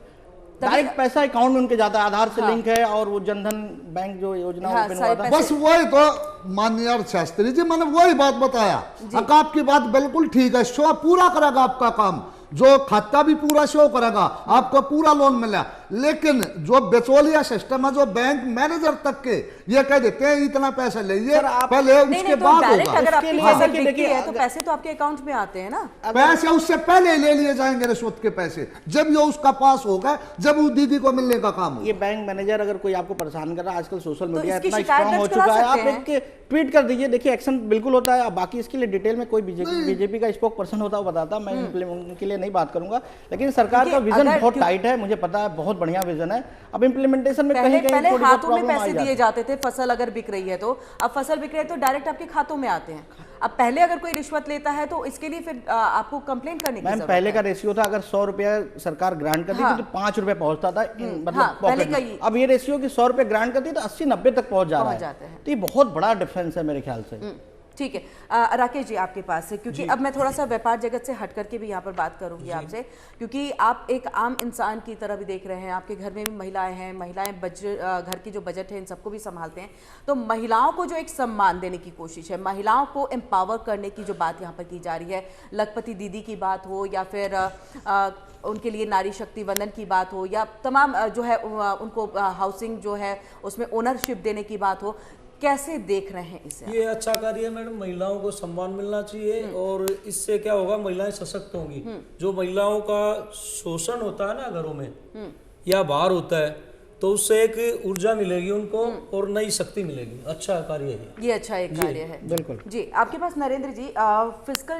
डायरेक्ट पैसा अकाउंट में उनके जाता है, आधार से लिंक है, और वो जनधन बैंक जो योजना ओपन हुआ था, बस वही तो माननीय अर्थशास्त्री जी मैंने वही बात बताया। अब आपकी बात बिल्कुल ठीक है, शो पूरा करेगा आपका काम, जो खाता भी पूरा शो करेगा, आपको पूरा लोन मिला, लेकिन जो बिचौलिया सिस्टम है, जो बैंक मैनेजर तक के ये कह देते हैं इतना पैसा लीजिए, पहले उसके बाद होगा। अगर आपकी फसल बिकती है तो पैसे तो आपके अकाउंट में आते हैं ना, पैसे उससे पहले ले लिए जाएंगे रिश्वत के पैसे, जब ये उसका पास होगा, जब उस दीदी को मिलने का काम होगा। ये बैंक मैनेजर अगर कोई आपको परेशान कर रहा है, आजकल सोशल मीडिया इतना स्ट्रांग हो चुका है, आप एक ट्वीट कर दीजिए, देखिए एक्शन बिल्कुल होता है। बाकी इसके लिए डिटेल में कोई बीजेपी का स्पोक पर्सन होता है वो बताता, मैं उनके लिए नहीं बात करूंगा, लेकिन सरकार का विजन बहुत टाइट है, मुझे पता है, बहुत बढ़िया विजन है। अब इम्प्लीमेंटेशन में कहीं पहले हाथों में पैसे दिए जाते थे, फसल अगर बिक रही है तो, अब फसल बिक रही है तो डायरेक्ट आपके खातों में आते हैं। अब पहले अगर कोई रिश्वत लेता है तो इसके लिए फिर आपको कंप्लेंट करने की जरूरत है। पहले का रेशियो था, अगर 100 रुपया सरकार ग्रांट करती थी तो 5 रुपए पहुंचता था, मतलब पॉकेट में। अब ये रेशियो की 100 रुपए ग्रांट करती है तो 80-90 तक पहुंच जा रहा है, तो ये बहुत बड़ा डिफरेंस है मेरे ख्याल से। ठीक है राकेश जी, आपके पास है, क्योंकि अब मैं थोड़ा सा व्यापार जगत से हट करके भी यहाँ पर बात करूंगी आपसे, क्योंकि आप एक आम इंसान की तरह भी देख रहे हैं, आपके घर में भी महिलाएं हैं, महिलाएं घर की जो बजट है इन सबको भी संभालते हैं, तो महिलाओं को जो एक सम्मान देने की कोशिश है, महिलाओं को एम्पावर करने की जो बात यहाँ पर की जा रही है, लखपति दीदी की बात हो या फिर उनके लिए नारी शक्ति वंदन की बात हो, या तमाम जो है उनको हाउसिंग जो है उसमें ओनरशिप देने की बात हो, कैसे देख रहे हैं इसे? ये अच्छा कार्य है मैडम, महिलाओं को सम्मान मिलना चाहिए और इससे क्या होगा, महिलाएं सशक्त होंगी। जो महिलाओं का शोषण होता है ना घरों में या बाहर होता है, तो उससे एक ऊर्जा मिलेगी उनको और नई शक्ति मिलेगी। अच्छा कार्य है ये अच्छा एक कार्य है, बिल्कुल जी। आपके पास नरेंद्र जी, फिस्कल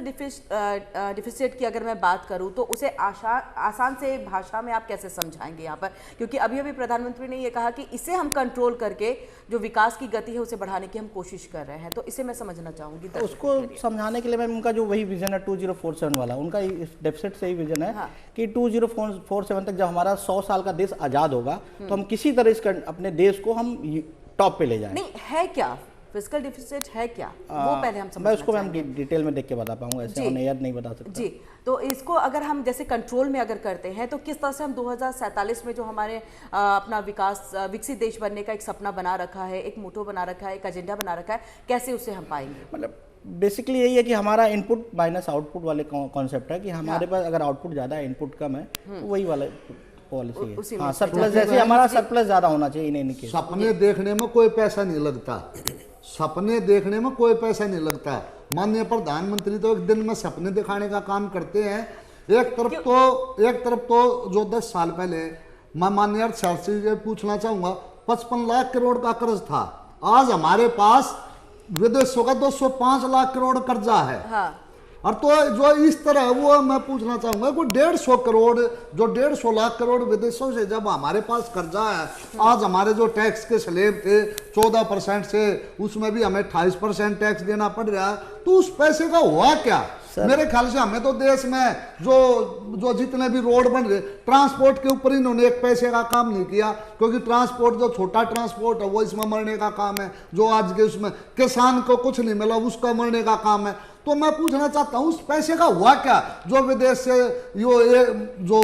डिफिसिट की अगर मैं बात करूं तो उसे आसान से भाषा में आप कैसे समझाएंगे यहाँ पर, क्योंकि अभी अभी प्रधानमंत्री ने ये कहा कि इसे हम कंट्रोल करके जो विकास की गति है उसे बढ़ाने की हम कोशिश कर रहे हैं, तो इसे मैं समझना चाहूंगी। तो उसको समझाने के लिए मैम उनका जो वही विजन है 2047 वाला, उनका डेफिसिट से ही विजन है कि 2047 तक जब हमारा 100 साल का देश आजाद होगा तो हम किसी तरह इस अपने देश को हम टॉप पे ले जाएं। नहीं है क्या फिस्कल डिफिसिट है क्या, वो पहले हम समझना मैं उसको मैम डिटेल में देख के बता पाऊंगा, ऐसे ऑन एयर नहीं बता सकता जी। तो इसको अगर हम जैसे कंट्रोल में अगर करते हैं तो किस तरह से हम 2047 में जो हमारे अपना विकसित देश बनने का एक सपना बना रखा है, एक मोटो बना रखा है, एक एजेंडा बना रखा है, कैसे उसे हम पाएंगे? मतलब बेसिकली यही है कि हमारा इनपुट माइनस आउटपुट वाले कॉन्सेप्ट है कि हमारे पास अगर आउटपुट ज्यादा है इनपुट कम है, तो वही वाला पॉलिसी है। हाँ, सरप्लस, जैसे हमारा सरप्लस ज्यादा होना चाहिए इन्हें के। सपने देखने में कोई पैसा नहीं लगता, सपने देखने में कोई पैसा नहीं लगता। माननीय प्रधानमंत्री तो एक दिन में सपने दिखाने का काम करते हैं। एक तरफ तो जो 10 साल पहले मैं माननीय अर्थशास्त्री से पूछना चाहूंगा, 55 लाख करोड़ का कर्ज था, आज हमारे पास विदेशों का 205 लाख करोड़ कर्जा है। हाँ। और तो जो इस तरह वो मैं पूछना चाहूंगा कोई 150 करोड़, जो 150 लाख करोड़ विदेशों से जब हमारे पास कर्जा है, आज हमारे जो टैक्स के स्लैब थे 14% से, उसमें भी हमें 28% टैक्स देना पड़ रहा है, तो उस पैसे का हुआ क्या? मेरे ख्याल से हमें तो देश में जो जितने भी रोड बन रहे, ट्रांसपोर्ट के ऊपर इन्होंने एक पैसे का काम नहीं किया, क्योंकि ट्रांसपोर्ट जो छोटा ट्रांसपोर्ट है वो इसमें मरने का काम है, जो आज के उसमें किसान को कुछ नहीं मिला उसका मरने का काम है। तो मैं पूछना चाहता हूं उस पैसे का हुआ क्या जो विदेश से जो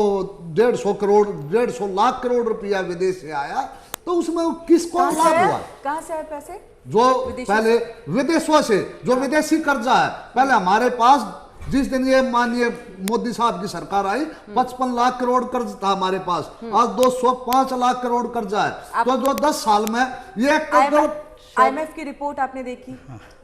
150 लाख करोड़ रुपया विदेश से आया, तो उसमें किसको लाभ हुआ? कहां से आए पैसे? जो पहले विदेशों से जो विदेशी कर्जा है, पहले हमारे पास जिस दिन ये माननीय मोदी साहब की सरकार आई 55 लाख करोड़ कर्ज था हमारे पास, आज 205 लाख करोड़ कर्जा है। तो जो 10 साल में ये IMF की रिपोर्ट आपने देखी,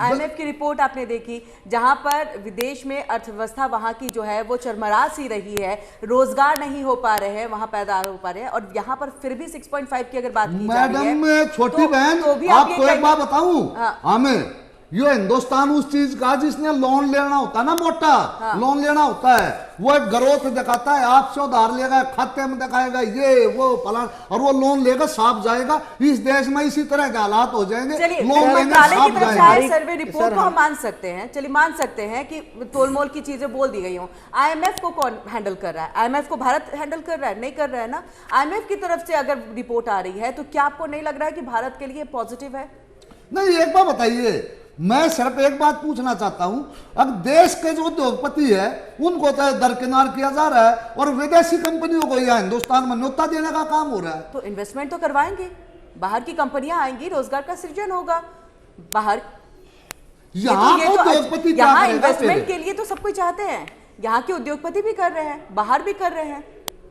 IMF की रिपोर्ट आपने देखी, जहां पर विदेश में अर्थव्यवस्था वहां की जो है वो चरमरा सी रही है, रोजगार नहीं हो पा रहे हैं, वहां पैदा हो पा रहे हैं, और यहाँ पर फिर भी 6.5 की अगर बात की जा रही है, मैडम छोटी बहन आपको एक बात बताऊं, हमें ये हिंदुस्तान उस चीज का जिसने लोन लेना होता है ना, मोटा लोन लेना होता है, वो एक ग्रोथ दिखाता है, आपसे उधार लेगा, खाते में दिखाएगा ये वो फलान, और वो लोन लेकर साफ जाएगा। इस देश में इसी तरह के हालात हो जाएंगे, लोन लेंगे साफ जाएंगे। सर्वे रिपोर्ट को हम मान सकते हैं, चलिए मान सकते हैं कि तोलमोल की चीजें बोल दी गई हों। IMF को कौन हैंडल कर रहा है? IMF को भारत हैंडल कर रहा है? नहीं कर रहा है ना। IMF की तरफ से अगर रिपोर्ट आ रही है तो क्या आपको नहीं लग रहा है कि भारत के लिए पॉजिटिव है? नहीं, एक बात बताइए, मैं सिर्फ एक बात पूछना चाहता हूं, अब देश के जो उद्योगपति है उनको तो दरकिनार किया जा रहा है और विदेशी कंपनियों को यहाँ हिंदुस्तान में न्योता देने का काम हो रहा है। तो इन्वेस्टमेंट तो करवाएंगे, बाहर की कंपनियां आएंगी, रोजगार का सृजन होगा बाहर। यहाँ तो उद्योगपति यहाँ इन्वेस्टमेंट के लिए तो सब कुछ चाहते हैं, यहाँ के उद्योगपति भी कर रहे हैं, बाहर भी कर रहे हैं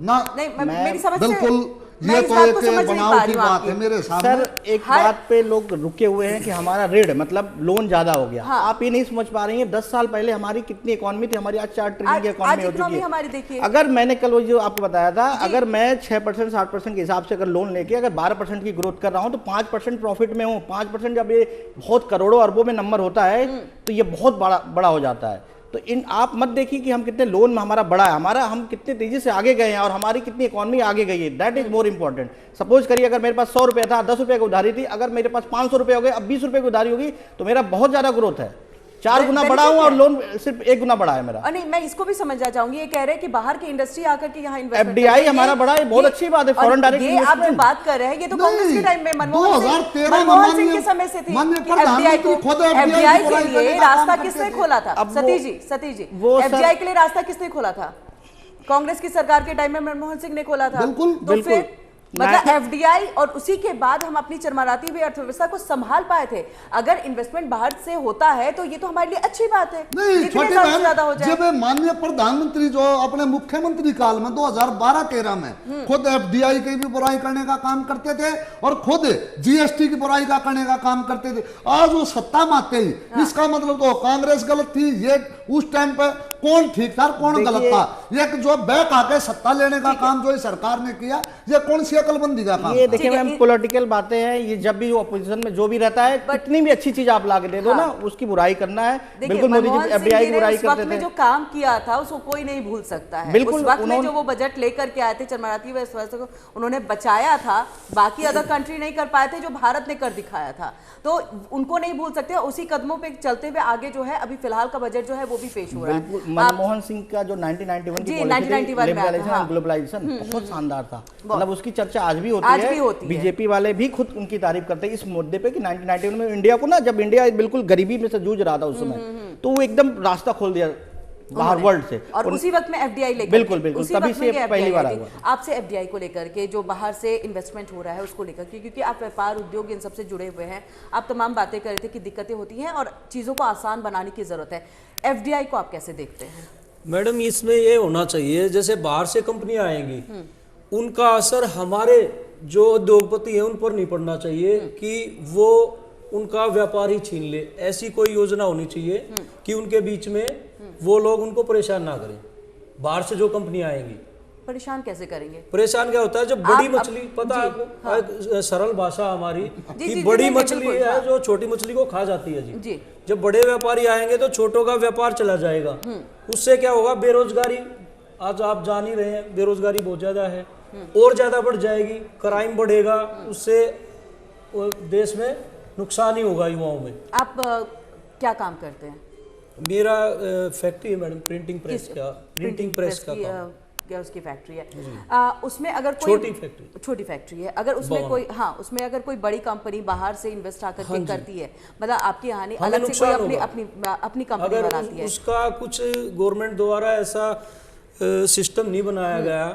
ना। नहीं, मेरी समझ बिल्कुल ये तो एक बनावटी बात है मेरे सामने। सर एक बात पे लोग रुके हुए हैं कि हमारा ऋण मतलब लोन ज्यादा हो गया। हाँ। आप ये नहीं समझ पा रही हैं 10 साल पहले हमारी कितनी इकोनॉमी थी, हमारी आज 4 ट्रिलियन की इकोनॉमी हो चुकी है हमारी। देखिए अगर मैंने कल वो जो आपको बताया था, अगर मैं 6% 7% के हिसाब से अगर लोन लेके अगर 12% की ग्रोथ कर रहा हूँ तो 5% प्रॉफिट में हूँ। 5% जब ये बहुत करोड़ों अरबों में नंबर होता है तो ये बहुत बड़ा हो जाता है। तो इन आप मत देखिए कि हम कितने लोन में हमारा बड़ा है, हमारा हम कितने तेजी से आगे गए हैं और हमारी कितनी इकोनॉमी आगे गई है, that is more important. Suppose करिए अगर मेरे पास 100 रुपये था, 10 रुपये की उधारी थी, अगर मेरे पास 500 रुपये हो गए, अब 20 रुपये की उधारी होगी तो मेरा बहुत ज्यादा ग्रोथ है, 4 गुना बढ़ा हूं और लोन सिर्फ 1 गुना बढ़ा है मेरा। नहीं, मैं इसको भी समझना चाहूंगी, ये कह रहे हैं कि बाहर की इंडस्ट्री आकर के यहाँ इन्वेस्टमेंट FDI हमारा बढ़ा है, बहुत अच्छी बात है, फॉरेन डायरेक्ट इन्वेस्टमेंट। आप जो बात कर रहे हैं ये तो कांग्रेस के टाइम में मनमोहन सिंह के समय से थी कि FDI के लिए रास्ता किसने खोला था? सतीश जी FDI के लिए रास्ता किसने खोला था? कांग्रेस की सरकार के टाइम में मनमोहन सिंह ने खोला था। बिल्कुल फिर मतलब FDI, और उसी के बाद हम अपनी चरमराती हुई अर्थव्यवस्था को संभाल पाए थे। अगर इन्वेस्टमेंट बाहर से होता है तो ये तो हमारे लिए अच्छी बात है। नहीं छोटे बहन, जब माननीय प्रधानमंत्री जो अपने मुख्यमंत्री काल में 2012-13 में खुद FDI की भी बुराई करने का काम करते थे और खुद GST की बुराई का करने का काम करते थे, आज वो सत्ता में आते ही इसका मतलब तो कांग्रेस गलत थी, ये उस टाइम पे कौन ठीक था कौन गलत था? ये जो बैक आके सत्ता लेने का काम जो सरकार ने किया, ये कौन सी अकलमंदी का काम? ये देखिए मैम, पॉलिटिकल बातें हैं, ये जब भी ऑपोजिशन में जो भी रहता है कितनी भी अच्छी चीज आप ला के दे दो ना, उसकी बुराई करना है। बिल्कुल मोदी जी FDI की बुराई करते थे, जो काम किया था उसको कोई नहीं भूल सकता है। बिल्कुल उस वक्त में जो वो बजट लेकर के आए थे चरमराती हुई अर्थव्यवस्था को उन्होंने बचाया था, बाकी अदर कंट्री नहीं कर पाए थे जो भारत ने कर दिखाया था, तो उनको नहीं भूल सकते। उसी कदमों पे चलते हुए आगे जो है अभी फिलहाल का बजट जो है वो भी पेश हो रहा है। मनमोहन सिंह का जो 1991 की लिबरलाइजेशन और ग्लोबलाइजेशन बहुत शानदार था, मतलब उसकी चर्चा आज भी होती है। बीजेपी वाले भी खुद उनकी तारीफ करते हैं इस मुद्दे पे कि 1991 में इंडिया को ना, जब इंडिया बिल्कुल गरीबी में से जूझ रहा था उस समय, तो वो एकदम रास्ता खोल दिया बाहर वर्ल्ड से, और उसी वक्त में FDI लेकर बिल्कुल तभी से पहली बार आया। आपसे FDI को लेकर के जो बाहर से इन्वेस्टमेंट हो रहा है उसको लेकर के, क्योंकि आप व्यापार उद्योग इन सबसे जुड़े हुए हैं, आप तमाम बातें कर रहे थे कि दिक्कतें होती हैं और चीज़ों को आसान बनाने की जरूरत है। FDI को आप कैसे देखते हैं? मैडम इसमें ये होना चाहिए, जैसे बाहर से कंपनियां आएंगी उनका असर हमारे जो उद्योगपति हैं उन पर नहीं पड़ना चाहिए कि वो उनका व्यापार ही छीन ले। ऐसी कोई योजना होनी चाहिए कि उनके बीच में वो लोग उनको परेशान ना करें। बाहर से जो कंपनियां आएंगी परेशान कैसे करेंगे? परेशान क्या होता है, जब बड़ी मछली, पता है आपको, सरल भाषा हमारी कि बड़ी मछली है जो छोटी मछली को खा जाती है जी। जब बड़े व्यापारी आएंगे तो छोटों का व्यापार चला जाएगा, उससे क्या होगा, बेरोजगारी, आज आप जान ही रहे हैं बेरोजगारी बहुत ज्यादा है, और ज्यादा बढ़ जाएगी, क्राइम बढ़ेगा, उससे देश में नुकसान ही होगा युवाओं में। आप क्या काम करते हैं? मेरा फैक्ट्री है मैडम, प्रिंटिंग प्रेस का काम। क्या उसकी फैक्ट्री है? उसमें अगर कोई छोटी फैक्ट्री है, अगर उसमें कोई उसमें अगर कोई बड़ी कंपनी बाहर से इन्वेस्ट आकर के करती है, मतलब आपकी यहाँ अलग से कोई अपनी कंपनी बनाती है, उसका कुछ गवर्नमेंट द्वारा ऐसा सिस्टम नहीं बनाया गया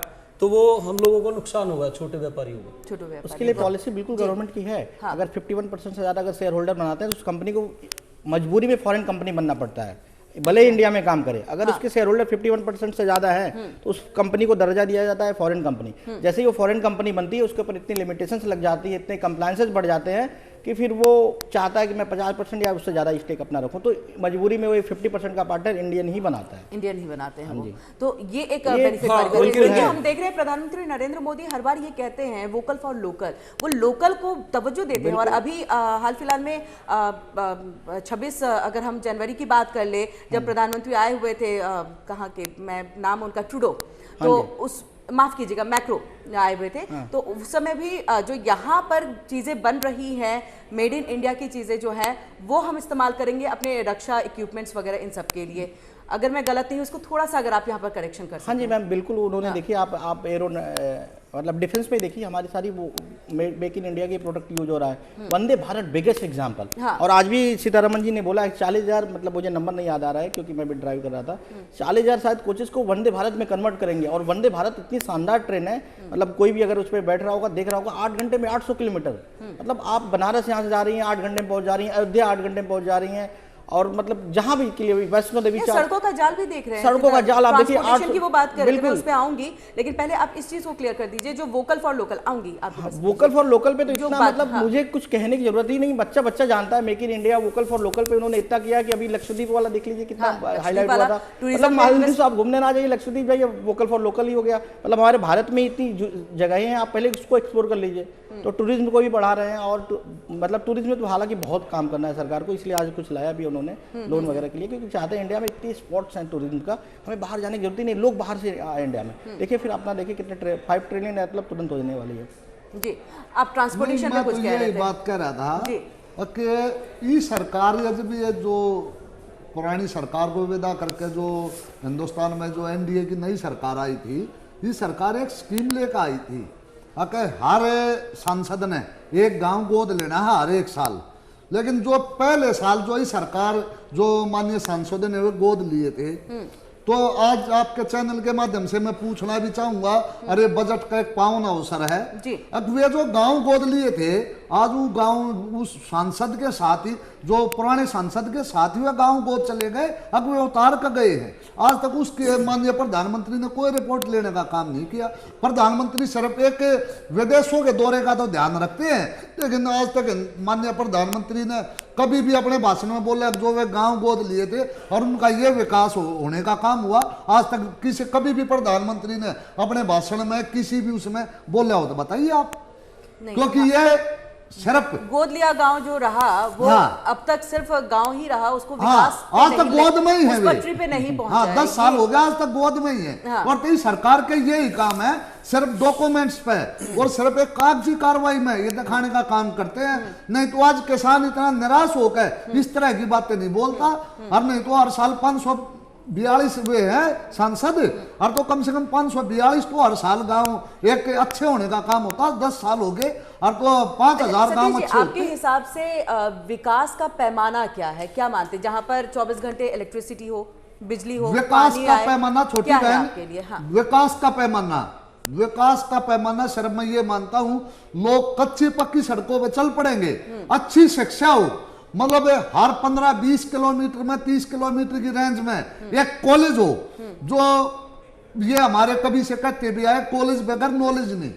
तो वो हम लोगों को नुकसान होगा, छोटे व्यापारियों को। छोटे व्यापारी उसके लिए पॉलिसी बिल्कुल गवर्नमेंट की है। हाँ। अगर 51% से ज़्यादा अगर शेयर होल्डर बनाते हैं तो उस कंपनी को मजबूरी में फॉरेन कंपनी बनना पड़ता है, भले ही इंडिया में काम करे। अगर उसके शेयर होल्डर 51% से ज़्यादा है तो उस कंपनी को दर्जा दिया जाता है फॉरेन कंपनी। जैसे ही वो फॉरेन कंपनी बनती है उसके ऊपर इतनी लिमिटेशंस लग जाती है, इतने कंप्लायंसेस बढ़ जाते हैं कि फिर वो चाहता है कि मैं 50% या उससे ज़्यादा स्टेक अपना रखूं, तो मजबूरी में वो 50% का पार्टनर इंडियन ही बनाता है। इंडियन ही बनाते हैं हाँ वो। जी। तो ये एक ये बेनिफिट हाँ, वाली बात है। उनके क्योंकि लिए हम देख रहे हैं प्रधानमंत्री नरेंद्र मोदी हर बार ये कहते हैं वोकल फॉर लोकल, वो लोकल को तवज्जो देते हैं। और अभी हाल फिलहाल में 26 अगर हम जनवरी की बात कर ले, जब प्रधानमंत्री आए हुए थे कहाँ के, मैं नाम उनका ट्रूडो, तो उस माफ कीजिएगा मैक्रो आए हुए थे, तो उस समय भी जो यहाँ पर चीज़ें बन रही हैं, मेड इन इंडिया की चीज़ें जो हैं वो हम इस्तेमाल करेंगे अपने रक्षा इक्विपमेंट्स वगैरह इन सब के लिए। अगर मैं गलत नहीं हूँ, उसको थोड़ा सा अगर आप यहाँ पर करेक्शन कर सकते हाँ जी मैम, बिल्कुल। उन्होंने देखिए आप एरो मतलब डिफेंस में देखिए हमारी सारी वो मेक इन इंडिया के प्रोडक्ट यूज हो रहा है। Vande Bharat biggest example. हाँ। और आज भी सीतारमन जी ने बोला 40,000, मतलब मुझे नंबर नहीं याद आ रहा है क्योंकि मैं भी ड्राइव कर रहा था, 40,000 शायद कोचेस को वंदे भारत में कन्वर्ट करेंगे। और वंदे भारत इतनी शानदार ट्रेन है, मतलब कोई भी अगर उस पर बैठ रहा होगा, देख रहा होगा, 8 घंटे में 800 किलोमीटर। मतलब आप बनारस यहाँ से जा रही हैं 8 घंटे में पहुंच जा रही हैं, अयोध्या 8 घंटे में पहुंच जा रही हैं, और मतलब जहां भी के लिए वैष्णो देवी, सड़कों का जाल भी देख रहे हैं, सड़कों का जाल आप देखिए, ट्रांसपोर्टेशन की वो बात कर रहे थे, मैं बिल्कुल। उस पे आऊंगी, लेकिन पहले आप इस चीज को क्लियर कर दीजिए जो वोकल फॉर लोकल। आऊंगी आप वोकल फॉर लोकल पे तो जो इतना बात- मतलब हाँ। मुझे कुछ कहने की जरूरत ही नहीं, बच्चा जानता है make in India vocal for local पे उन्होंने इतना किया कि अभी लक्षद्वीप वाला देख लीजिए कितना हाँ, लक्षद्वीप हाईलाइट हुआ वाला था। tourism मतलब में मालदीव invest- से आप घूमने ना जाइए, लक्षद्वीप जाइए, वोकल फॉर लोकल ही हो गया। मतलब हमारे भारत में इतनी जगहें हैं, आप पहले उसको एक्सप्लोर कर लीजिए। तो टूरिज्म को भी बढ़ा रहे हैं, और मतलब टूरिज्म में तो हालांकि बहुत काम करना है सरकार को, इसलिए आज कुछ लाया भी उन्होंने लोन वगैरह के लिए, क्योंकि चाहते हैं इंडिया में इतनी स्पॉट्स हैं टूरिज्म का, हमें बाहर जाने की जरूरत ही नहीं, लोग बाहर से आए इंडिया में। देखिए फिर अपना देखिए कितने 5 ट्रिलियन मतलब तुरंत हो जाने वाली है जी। आप ट्रांसपोर्टेशन में मैं कुछ तो कह रहे यही थे। बात कह रहा था जी। कि ये सरकार जब ये जो पुरानी सरकार को विदा करके जो हिंदुस्तान में जो एनडीए की नई सरकार आई थी, ये सरकार एक स्कीम लेकर आई थी कि हर सांसद ने एक गांव गोद लेना है हर एक साल। लेकिन जो पहले साल जो ही सरकार जो माननीय सांसदों ने वो गोद लिए थे, तो आज आपके चैनल के माध्यम से मैं पूछना भी चाहूंगा, अरे बजट का एक पावन अवसर है जी। अब वे जो गांव गोद लिए थे, आज वो गांव उस सांसद के साथ ही जो पुराने सांसद के साथ ही वे गांव गोद चले गए, अब वे उतार कर गए हैं। आज तक उसके माननीय प्रधानमंत्री ने कोई रिपोर्ट लेने का काम नहीं किया। प्रधानमंत्री सिर्फ एक विदेशों के दौरे का तो ध्यान रखते हैं, लेकिन आज तक माननीय प्रधानमंत्री ने कभी भी अपने भाषण में बोला जो वे गांव गोद लिए थे और उनका ये विकास होने का काम हुआ, आज तक कभी भी प्रधानमंत्री ने अपने भाषण में किसी भी उसमें बोला हो तो बताइए आप। नहीं, क्योंकि ये सिर्फ गोद लिया गांव जो रहा वो हाँ। अब तक सिर्फ गांव ही रहा, उसको हाँ, विकास पे आज तक नहीं गोद में ही है उस वे। पटरी पे नहीं पहुंचा हाँ, है। 10 साल हो गया आज तक गोद में ही है। हाँ। और तो सरकार के यही काम है, सिर्फ डॉक्यूमेंट्स पे और सिर्फ एक कागजी कार्रवाई में ये दिखाने का काम करते हैं। नहीं तो आज किसान इतना निराश होकर इस तरह की बातें नहीं बोलता। और नहीं तो हर साल 542 वे हैं सांसद, और तो कम से कम 542 तो हर साल गांव एक अच्छे होने का काम होता है। 10 साल हो गए और तो 5000 गांव सतीश जी, अच्छे आपके होते। हिसाब से विकास का पैमाना क्या है, क्या मानते हैं? जहां पर 24 घंटे इलेक्ट्रिसिटी हो, बिजली हो, विकास पानी का आए, पैमाना छोटी क्या है बहन, आपके लिए? हाँ। विकास का पैमाना सिर्फ मैं ये मानता हूं, लोग कच्ची पक्की सड़कों पे चल पड़ेंगे, अच्छी शिक्षा हो, मतलब हर 15-20 किलोमीटर में 30 किलोमीटर की रेंज में एक कॉलेज हो, जो ये हमारे कभी से कहते भी आए कॉलेज बगैर नॉलेज नहीं।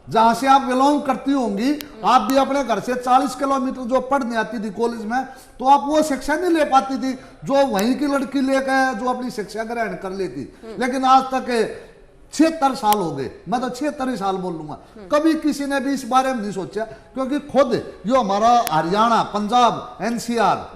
जहां से आप बिलोंग करती होंगी, आप भी अपने घर से 40 किलोमीटर जो पढ़ने आती थी कॉलेज में, तो आप वो शिक्षा नहीं ले पाती थी जो वहीं की लड़की लेकर जो अपनी शिक्षा ग्रहण कर लेती। लेकिन आज तक 76 साल हो गए, मैं तो 76 साल बोल लूंगा, कभी किसी ने भी इस बारे में नहीं सोचा। क्योंकि खुद जो हमारा हरियाणा, पंजाब, एनसीआर,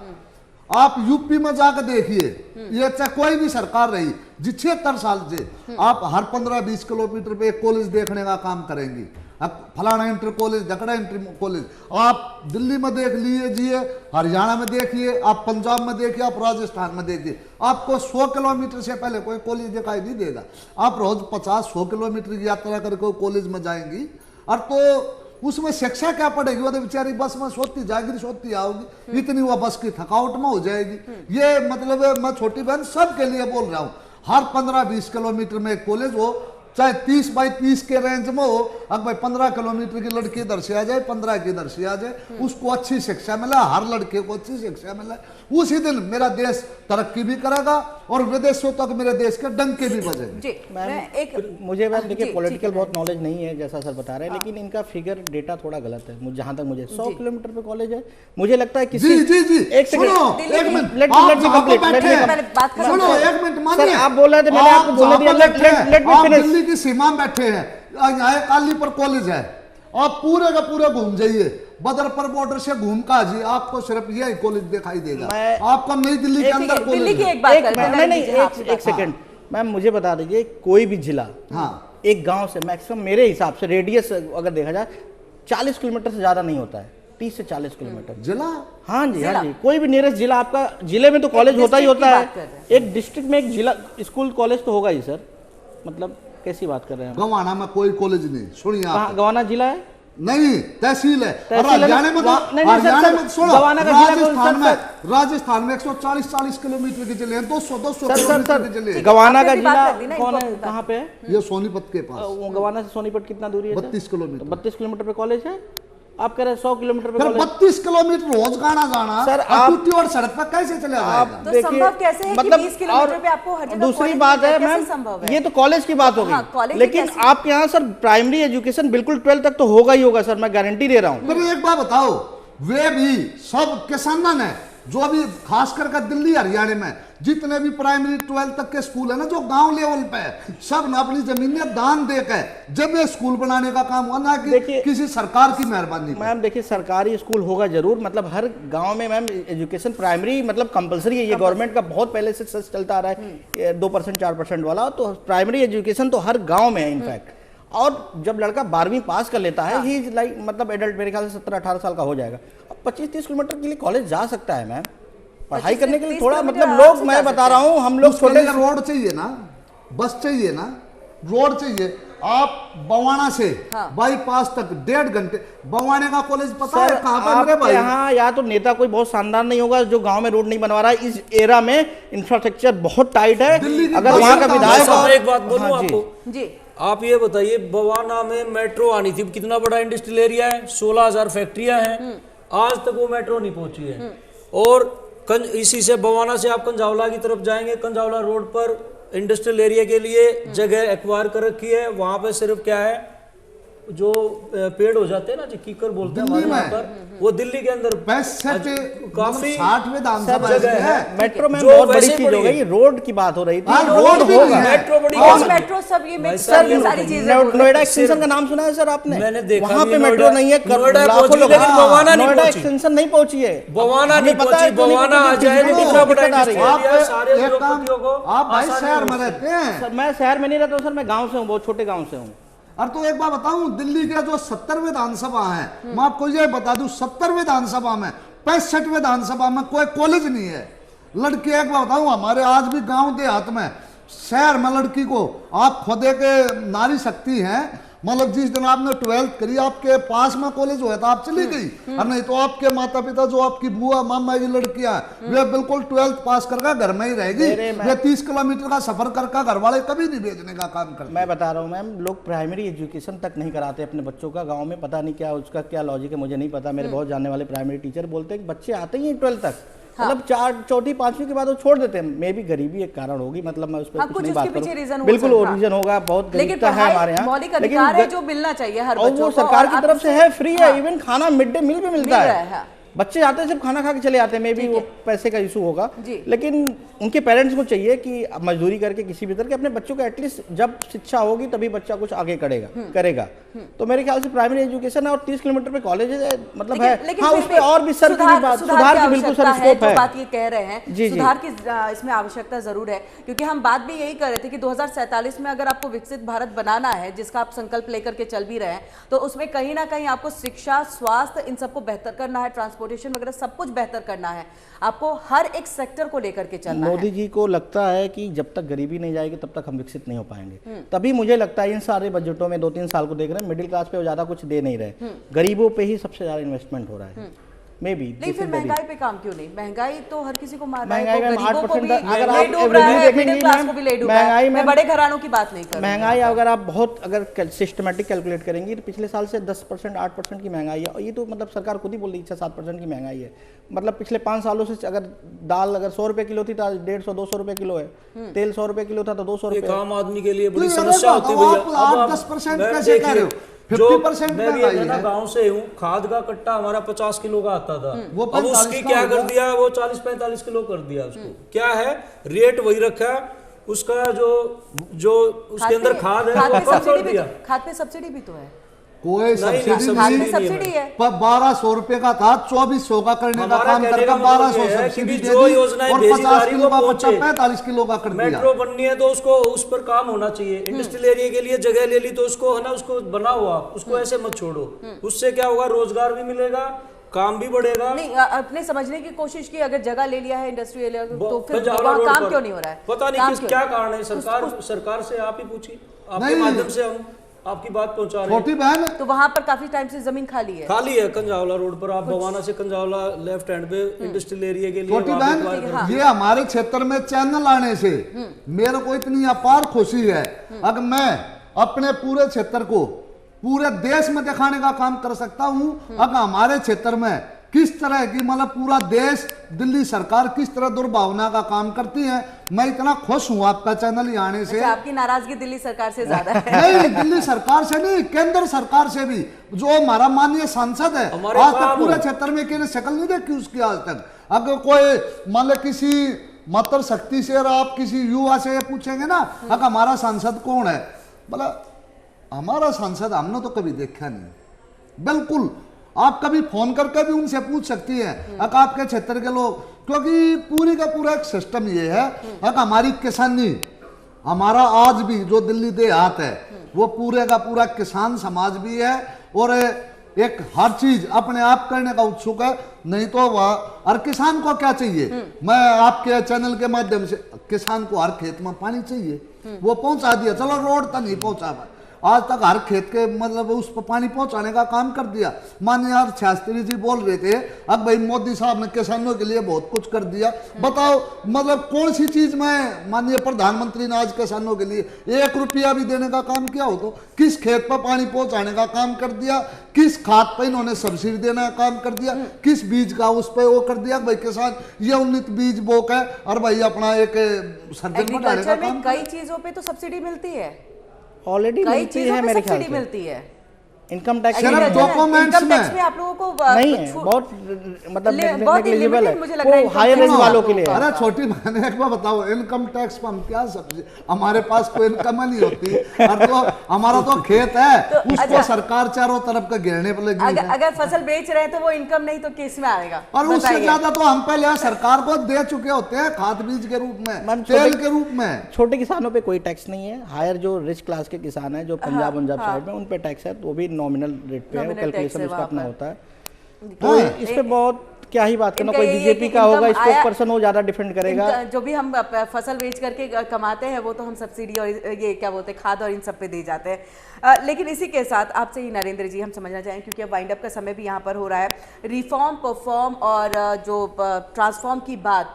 आप यूपी में जाकर देखिए, ये चाहे कोई भी सरकार रही जी 76 साल से आप हर 15-20 किलोमीटर पे एक कॉलेज देखने का काम करेंगी। अब फलाना इंटर कॉलेज, ढकड़ा इंटर कॉलेज, आप दिल्ली में देख लीजिए, हरियाणा में देखिए, आप पंजाब में देखिए, आप राजस्थान में देखिए, आपको 100 किलोमीटर से पहले कोई कॉलेज दिखाई नहीं देगा। आप रोज 50-100 किलोमीटर की यात्रा करके कॉलेज में जाएंगी, और तो उसमें शिक्षा क्या पड़ेगी? वो तो बेचारी बस में सोती जाएगी, सोती आओगी, इतनी वो बस की थकावट में हो जाएगी। ये मतलब मैं छोटी बहन सबके लिए बोल रहा हूँ, हर 15-20 किलोमीटर में एक कॉलेज हो, चाहे 30 बाई 30 के रेंज में हो, अब भाई 15 किलोमीटर की लड़की इधर से आ जाए, 15 की इधर से आ जाए, उसको अच्छी शिक्षा मिले, हर लड़के को अच्छी शिक्षा मिले, उसी दिन मेरा देश तरक्की भी करेगा और विदेशों तक मेरे देश के डंके भी बजेंगे। जी, मुझे मैम देखिए जी, पॉलिटिकल जी, बहुत नॉलेज नहीं है जैसा सर बता रहे हैं, लेकिन इनका फिगर डेटा थोड़ा गलत है जहां तक मुझे 100 किलोमीटर पे कॉलेज है, मुझे लगता है किसी जी एक सेकंड सुनो, एक मिनट, लेट आप मी जहाँ पे कंप्लीट, बैठे हैं, पहले बात करो। सुनो एक मिनट मानिए, सर आप बोल रहे थे, मैंने आपको बोलने दिया, लेट मी आप फिनिश। दिल्ली की सीमा में बैठे हैं, यहाँ काली पर कॉलेज है, आप पूरे का पूरा घूम जाइए, बदरपुर बॉर्डर से घूम का जी आपको सिर्फ यही कॉलेज दिखाई देगा, आपको नई दिल्ली के अंदर दिल्ली की कॉलेज एक बात नहीं एक सेकंड मैम, मुझे बता दीजिए कोई भी जिला एक गांव से मैक्सिमम मेरे हिसाब से रेडियस अगर देखा जाए 40 किलोमीटर से ज्यादा नहीं होता है, 30 से 40 किलोमीटर जिला। हाँ जी, कोई भी नियरेस्ट जिला आपका, जिले में तो कॉलेज होता ही होता है, एक डिस्ट्रिक्ट में एक जिला स्कूल कॉलेज तो होगा ही सर, मतलब कैसी बात कर रहे हैं? गवाना में कोई कॉलेज नहीं, सुनिए आप, गवाना जिला है नहीं तहसील है, हरियाणा में राजस्थान में 140 किलोमीटर के जिले हैं, 200 सर के जिले। गवाना का जिला कौन है, कहाँ पे है? ये सोनीपत के पास। गवाना से सोनीपत कितना दूरी है? 32 किलोमीटर। 32 किलोमीटर पे कॉलेज है, आप कह रहे हैं 100 किलोमीटर पे कॉलेज? 32 किलोमीटर रोज गाना जाना सर, आप टूटी और सड़क पर कैसे चले जाएगा? तो संभव कैसे है कि 20 किलोमीटर पे आपको हर जगह दूसरी कॉलेज बात है कैसे मैम, संभव है? ये तो कॉलेज की बात हो कॉलेज गई, लेकिन कैसे? आपके यहाँ सर प्राइमरी एजुकेशन बिल्कुल 12 तक तो होगा ही होगा सर, मैं गारंटी दे रहा हूँ। मेरे एक बात बताओ, वे भी सब किसानों ने जो अभी खास करके दिल्ली हरियाणा में जितने भी प्राइमरी 12 तक के स्कूल है ना, जो गांव लेवल पे है, सब ने अपनी जमीनें दान देकर जब ये स्कूल बनाने का काम हुआ ना, कि किसी सरकार की मेहरबानी। मैम देखिए सरकारी स्कूल होगा जरूर, मतलब हर गांव में मैम एजुकेशन प्राइमरी मतलब कंपलसरी है, ये गवर्नमेंट का बहुत पहले से सच चलता आ रहा है 2% 4% वाला, तो प्राइमरी एजुकेशन तो हर गाँव में है इनफैक्ट। और जब लड़का 12वीं पास कर लेता है, ही लाइक मतलब एडल्ट, मेरे ख्याल से 17-18 साल का हो जाएगा, अब 25-30 किलोमीटर के लिए कॉलेज जा सकता है मैम, पढ़ाई करने के लिए थोड़ा मतलब लोग, मैं बता रहा हूँ हम लोग छोटे, रोड चाहिए ना, बस चाहिए ना, रोड चाहिए। आप बवाना से बाईपास तक 1.5 घंटे, बवाने का कॉलेज पता है कहाँ पर मेरे भाई? यहाँ या तो नेता कोई बहुत शानदार नहीं होगा जो गांव में रोड नहीं बनवा रहा है, इस एरा में इंफ्रास्ट्रक्चर बहुत टाइट है, अगर वहाँ का विधायक। एक बात बोलूं आपको जी, आप ये बताइए बवाना में मेट्रो आनी थी, कितना बड़ा इंडस्ट्रियल एरिया है, 16,000 फैक्ट्रियां हैं, आज तक वो मेट्रो नहीं पहुंची है। और इसी से बवाना से आप कंजावला की तरफ जाएंगे, कंजावला रोड पर इंडस्ट्रियल एरिया के लिए जगह एक्वायर कर रखी है, वहां पे सिर्फ क्या है, जो पेड़ हो जाते हैं ना, जो कीकर बोलते हैं हमारे यहाँ पर, वो दिल्ली के अंदर काफी 60 विधानसभा है। मेट्रो में बहुत बड़ी चीज हो गई, रोड की बात हो रही थी, रोड होगा, मेट्रो बड़ी, मेट्रो सब ये सारी चीजें। नोएडा एक्सटेंशन का नाम सुना है सर आपने? मैंने देखा, वहाँ पे मेट्रो नहीं है, नोएडा एक्सटेंशन नहीं पहुंची है, बवाना नहीं पहुंची, बवाना आ जाए कितना बड़ा इंडस्ट्रियल एरिया, आप भाई शहर में रहते हैं, मैं शहर में नहीं रहता हूँ सर, मैं गाँव से हूँ, बहुत छोटे गाँव से हूँ। और तो एक बात बताऊं, दिल्ली के जो 70 विधानसभा है, मैं आपको ये बता दूं, 70 विधानसभा में 65 विधानसभा में कोई कॉलेज नहीं है। लड़की एक बात बताऊं, हमारे आज भी गांव देहात में, शहर में लड़की को आप खुदे के नारी शक्ति हैं, मतलब जिस दिन आपने 12th करी आपके पास में कॉलेज हुआ था, आप चली गई, और नहीं तो आपके माता पिता जो आपकी बुआ मामा की लड़कियां वे बिल्कुल 12th पास करके घर में ही रहेगी, वे 30 किलोमीटर का सफर करके घर वाले कभी नहीं भेजने का काम करते। मैं बता रहा हूँ मैम, लोग प्राइमरी एजुकेशन तक नहीं कराते अपने बच्चों का गाँव में, पता नहीं क्या उसका क्या लॉजिक है, मुझे नहीं पता। मेरे बहुत जानने वाले प्राइमरी टीचर बोलते हैं कि बच्चे आते ही 12th तक, मतलब 4, 5वीं के बाद वो छोड़ देते हैं। मे भी गरीबी एक कारण होगी, मतलब मैं उस पर कुछ नहीं बात करूं, बिल्कुल रीजन होगा, बहुत गरीबता है हमारे यहाँ, मौलिक अधिकार है जो मिलना चाहिए हर बच्चों को, वो सरकार की तरफ से है, फ्री है, इवन खाना मिड डे मील भी मिलता है, बच्चे आते हैं सिर्फ खाना खा के चले आते हैं, मे बी वो पैसे का इशू होगा, लेकिन उनके पेरेंट्स को चाहिए कि मजदूरी करके किसी भी तरह के अपने बच्चों को एटलीस्ट जब शिक्षा होगी तभी बच्चा कुछ आगे करेगा। तो मेरे ख्याल से प्राइमरी एजुकेशन है और 30 किलोमीटर पे कॉलेज है, मतलब है, हाँ उस पे और भी सर की बात, सुधार की बिल्कुल सर स्कोप है, बात ये कह रहे हैं, सुधार की इसमें आवश्यकता जरूर है, क्योंकि हम बात भी यही कर रहे थे कि 2047 में अगर आपको विकसित भारत बनाना है, जिसका आप संकल्प लेकर के चल भी रहे हैं, तो उसमें कहीं ना कहीं आपको शिक्षा, स्वास्थ्य, इन सबको बेहतर करना है, ट्रांसपोर्टेशन वगैरह सब कुछ बेहतर करना है, आपको हर एक सेक्टर को लेकर के चलना है। मोदी जी को लगता है कि जब तक गरीबी नहीं जाएगी तब तक हम विकसित नहीं हो पाएंगे, तभी मुझे लगता है इन सारे बजटों में 2-3 साल को देख रहे हैं, मिडिल क्लास पे ज्यादा कुछ दे नहीं रहे, गरीबों पे ही सबसे ज्यादा इन्वेस्टमेंट हो रहा है। May be. लेकिन फिर महंगाई पे काम क्यों नहीं? महंगाई तो हर किसी को मार रहा है, महंगाई में गरीबों को 8% भी अगर ले आप डूब रहा है, देखेंगी मिडिल क्लास मैम, को भी ले डूब रहा महंगाई है। में मैं बड़े घरानों की बात नहीं कर रही हूँ। महंगाई अगर आप बहुत अगर सिस्टमेटिक कैलकुलेट करेंगी तो पिछले साल से 10% 8% की महंगाई है। और ये तो मतलब सरकार खुद ही बोल रही है 6-7% की महंगाई है। मतलब पिछले 5 सालों से अगर दाल अगर 100 रुपए किलो थी तो आज 150-200 रुपए किलो है। तेल 100 रुपए किलो था तो 200 एक रुपए। आम आदमी के लिए तो बड़ी ये समस्या होती है भैया। आप 8-10% मैं कैसे कह रहे हो? देखिए, जो 50% मैं भी महंगाई ना है। गांव से हूँ, खाद का कट्टा हमारा 50 किलो का आता था, वो अब 45 उसकी का क्या हो कर गया। दिया, वो 40-45 किलो कर दिया उसको। क्या है, रेट वही रखा, उसका जो उसके अंदर खाद है वो कम कर दिया। खाद पे सब्सिडी भी तो है। कोई नहीं, सब्सिडी सब्सिडी खाद नहीं, में सब्सिडी है। पर 1200 रुपए का था, 2400 का करने का हमारा काम कहने करके का मतलब 1200 ये है कि सब्सिडी दे जो दी योजनाएं और भेजी जा 50 रही किलो वो का कट्टा पहुंचे। 45 किलो का कर दिया। मेट्रो बननी है तो उसको उस पर काम होना चाहिए। इंडस्ट्रियल एरिया के लिए जगह ले ली तो उसको है ना, उसको बनाओ आप, उसको ऐसे मत छोड़ो। उससे क्या होगा, रोजगार भी मिलेगा, काम भी बढ़ेगा। नहीं, अपने समझने की कोशिश की, अगर जगह ले लिया है इंडस्ट्रियल एरिया तो फिर पंजावला वहाँ रोड काम पर क्यों नहीं हो रहा है? पता नहीं काम किस क्यों? क्या कारण है। सरकार से आप ही पूछिए, आपके नहीं। माध्यम से हम आपकी बात पहुंचा रहे हैं। छोटी बहन तो वहां पर काफी टाइम से जमीन खाली है। खाली है कंजावला रोड पर, आप बवाना से कंजावला लेफ्ट हैंड पे इंडस्ट्रियल एरिया के लिए छोटी वहाँ पे बहन, acquire कर- ये हमारे क्षेत्र में चैनल आने से मेरे को इतनी अपार खुशी है। अगर मैं अपने पूरे क्षेत्र को पूरे देश में दिखाने का काम कर सकता हूं, अगर हमारे क्षेत्र में किस तरह की मतलब पूरा देश, दिल्ली सरकार किस तरह दुर्भावना का काम करती है, मैं इतना खुश हूं आपका चैनल आने से। अच्छा, आपकी नाराजगी दिल्ली सरकार से ज्यादा है? नहीं, दिल्ली सरकार से नहीं, केंद्र सरकार से भी। जो हमारा माननीय सांसद है, हमारे आज तक काम पूरे हो। क्षेत्र में किसी ने शक्ल नहीं देखी उसकी आज तक। अगर कोई मान लो किसी मातृ शक्ति से और आप किसी युवा से पूछेंगे ना, अगर हमारा सांसद कौन है, बोला हमारा सांसद हमने तो कभी देखा नहीं। बिल्कुल, आप कभी फोन करके भी उनसे पूछ सकती हैं अगर आपके क्षेत्र के लोग, क्योंकि पूरी का पूरा एक सिस्टम ये है। अगर हमारी किसानी, हमारा आज भी जो दिल्ली देहात है वो पूरे का पूरा किसान समाज भी है और एक हर चीज अपने आप करने का उत्सुक है। नहीं तो वह, और किसान को क्या चाहिए, मैं आपके चैनल के माध्यम से, किसान को हर खेत में पानी चाहिए, वो पहुंचा दिया। चलो रोड तक नहीं पहुंचा, आज तक हर खेत के मतलब उस पर पानी पहुंचाने का काम कर दिया। माननीय शास्त्री जी बोल रहे थे अब भाई मोदी साहब ने किसानों के लिए बहुत कुछ कर दिया। बताओ मतलब कौन सी चीज में माननीय प्रधानमंत्री ने आज किसानों के लिए 1 रुपया भी देने का काम किया हो? तो किस खेत पर पानी पहुंचाने का काम कर दिया, किस खाद पर इन्होंने सब्सिडी देने का काम कर दिया, किस बीज का उस पर वो कर दिया भाई किसान ये उन्नत बीज बोक है और भाई अपना एक सर्जन बढ़ाने का एग्रीकल्चर काम में कई चीजों पे तो सब्सिडी मिलती है, ऑलरेडी कई मिलती चीजों है पे मेरे ख्याल सब्सिडी से। मिलती है। इनकम टैक्स सिर्फ Agriculture में, documents income tax में। में आप लोगों को नहीं है, छूट- बहुत मतलब बहुत ही negligible limited है, मुझे लग रहा है वो income हायर tax रेंज वालों के लिए है। अरे छोटी बहन एक बार बताओ, इनकम टैक्स पर हम क्या सब्सिडी, हमारे पास कोई इनकम नहीं होती और तो हमारा तो खेत है तो उसको अच्छा। सरकार चारों तरफ का घेरने पर लगी है। अगर फसल बेच रहे हैं तो वो इनकम नहीं तो किस में आएगा? और उससे बताइए। ज्यादा तो हम पहले सरकार को दे चुके होते हैं खाद बीज के रूप में, मैम, तेल के रूप में। छोटे किसानों पे कोई टैक्स नहीं है। हायर जो रिच क्लास के किसान हैं जो पंजाब साइड में, उन पे टैक्स है, तो वो भी नॉमिनल रेट पे है, वो Nominal tax कैलकुलेशन है उसका वहाँ अपना पर। होता है। तो इस पे बहुत क्या ही बात करना, इनका कोई यही है बीजेपी कि का होगा, income इसको आया- पर्सन वो ज्यादा डिफेंड करेगा। जो भी हम फसल बेच करके कमाते हैं वो तो हम सब्सिडी और ये क्या बोलते हैं खाद और इन सब पे दे जाते हैं। लेकिन इसी के साथ आपसे ही नरेंद्र जी हम समझना चाहें, क्योंकि अब वाइंड अप का समय भी यहाँ पर हो रहा है, रिफॉर्म परफॉर्म और जो ट्रांसफॉर्म की बात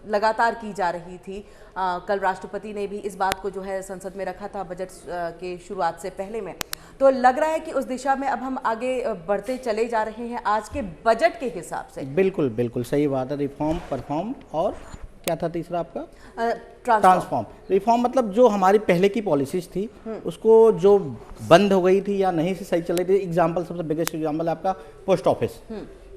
लगातार की जा रही थी। कल राष्ट्रपति ने भी इस बात को जो है संसद में रखा था बजट के शुरुआत से पहले में, तो लग रहा है कि उस दिशा में अब हम आगे बढ़ते चले जा रहे हैं आज के बजट के हिसाब से। बिल्कुल बिल्कुल सही बात है। रिफॉर्म, परफॉर्म और क्या था तीसरा आपका? ट्रांसफॉर्म। ट्रांसफॉर्म। रिफॉर्म मतलब जो हमारी पहले की पॉलिसीज थी उसको जो बंद हो गई थी या नहीं से सही चल रही थी। एग्जाम्पल, सबसे बिगेस्ट एग्जाम्पल है आपका पोस्ट ऑफिस।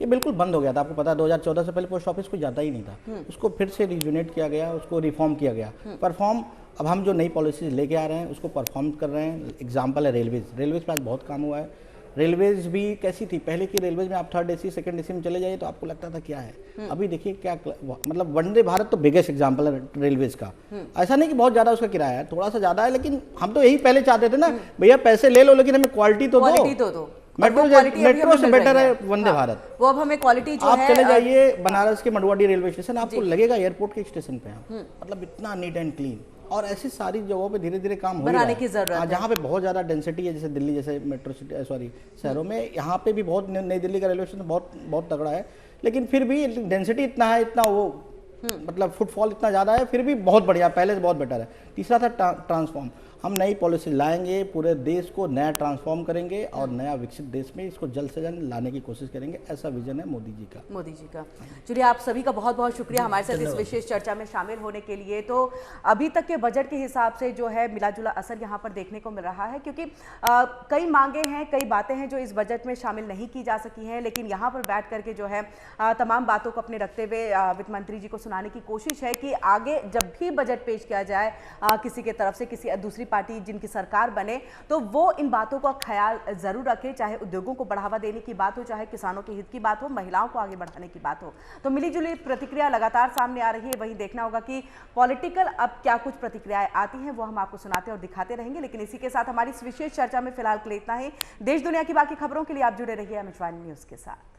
ये बिल्कुल बंद हो गया था, आपको पता है 2014 से पहले पोस्ट ऑफिस कोई जाता ही नहीं था। उसको फिर से रिजुनेट किया गया, उसको रिफॉर्म किया गया। परफॉर्म, अब हम जो नई पॉलिसीज लेके आ रहे हैं उसको परफॉर्म कर रहे हैं। एग्जाम्पल है रेलवेज। रेलवेज पे आज बहुत काम हुआ है। रेलवेज भी कैसी थी पहले की, रेलवेज में आप 3rd AC 2nd AC में चले जाइए तो आपको लगता था क्या है। अभी देखिए क्या मतलब वंदे भारत तो बिगेस्ट एग्जाम्पल है रेलवेज का। ऐसा नहीं कि बहुत ज़्यादा उसका किराया है, थोड़ा सा ज़्यादा है, लेकिन हम तो यही पहले चाहते थे ना, भैया पैसे ले लो लेकिन हमें क्वालिटी तो दो। मेट्रो से बेटर है वंदे भारत। वो अब हमें क्वालिटी जो आप है चले जाइए बनारस के मंडुआडीह रेलवे स्टेशन, आपको लगेगा एयरपोर्ट के स्टेशन पे हैं। मतलब इतना नीट एंड क्लीन, और ऐसी सारी जगहों पे धीरे धीरे काम हो ही बनाने रहा है। की जरूरत हाँ, है। जहाँ पे बहुत ज़्यादा डेंसिटी है, जैसे दिल्ली जैसे मेट्रो सिटी सॉरी शहरों में, यहाँ पे भी बहुत, नई दिल्ली का रेलवे स्टेशन बहुत बहुत तगड़ा है, लेकिन फिर भी डेंसिटी इतना है, इतना वो मतलब फुटफॉल इतना ज़्यादा है, फिर भी बहुत बढ़िया, पहले से बहुत बेटर है। तीसरा था ट्रांसफॉर्म। हम नई पॉलिसी लाएंगे, पूरे देश को नया ट्रांसफॉर्म करेंगे और नया विकसित देश में इसको जल्द से जल्द लाने की कोशिश करेंगे, ऐसा विजन है मोदी जी का। मोदी जी का। चलिए, आप सभी का बहुत बहुत शुक्रिया हमारे साथ इस विशेष चर्चा में शामिल होने के लिए। तो अभी तक के बजट के हिसाब से जो है मिला जुला असर यहाँ पर देखने को मिल रहा है, क्योंकि कई मांगे हैं, कई बातें हैं जो इस बजट में शामिल नहीं की जा सकी हैं, लेकिन यहाँ पर बैठ करके जो है तमाम बातों को अपने रखते हुए वित्त मंत्री जी को सुनाने की कोशिश है कि आगे जब भी बजट पेश किया जाए किसी के तरफ से, किसी दूसरी पार्टी जिनकी सरकार बने, तो वो इन बातों का ख्याल जरूर रखे, चाहे उद्योगों को बढ़ावा देने की बात हो, चाहे किसानों के हित की बात हो, महिलाओं को आगे बढ़ाने की बात हो। तो मिलीजुली प्रतिक्रिया लगातार सामने आ रही है। वही देखना होगा कि पॉलिटिकल अब क्या कुछ प्रतिक्रियाएं आती हैं, वो हम आपको सुनाते और दिखाते रहेंगे। लेकिन इसी के साथ हमारी इस विशेष चर्चा में फिलहाल के लिए इतना ही। देश दुनिया की बाकी खबरों के लिए आप जुड़े रहिए एमएच1 न्यूज के साथ।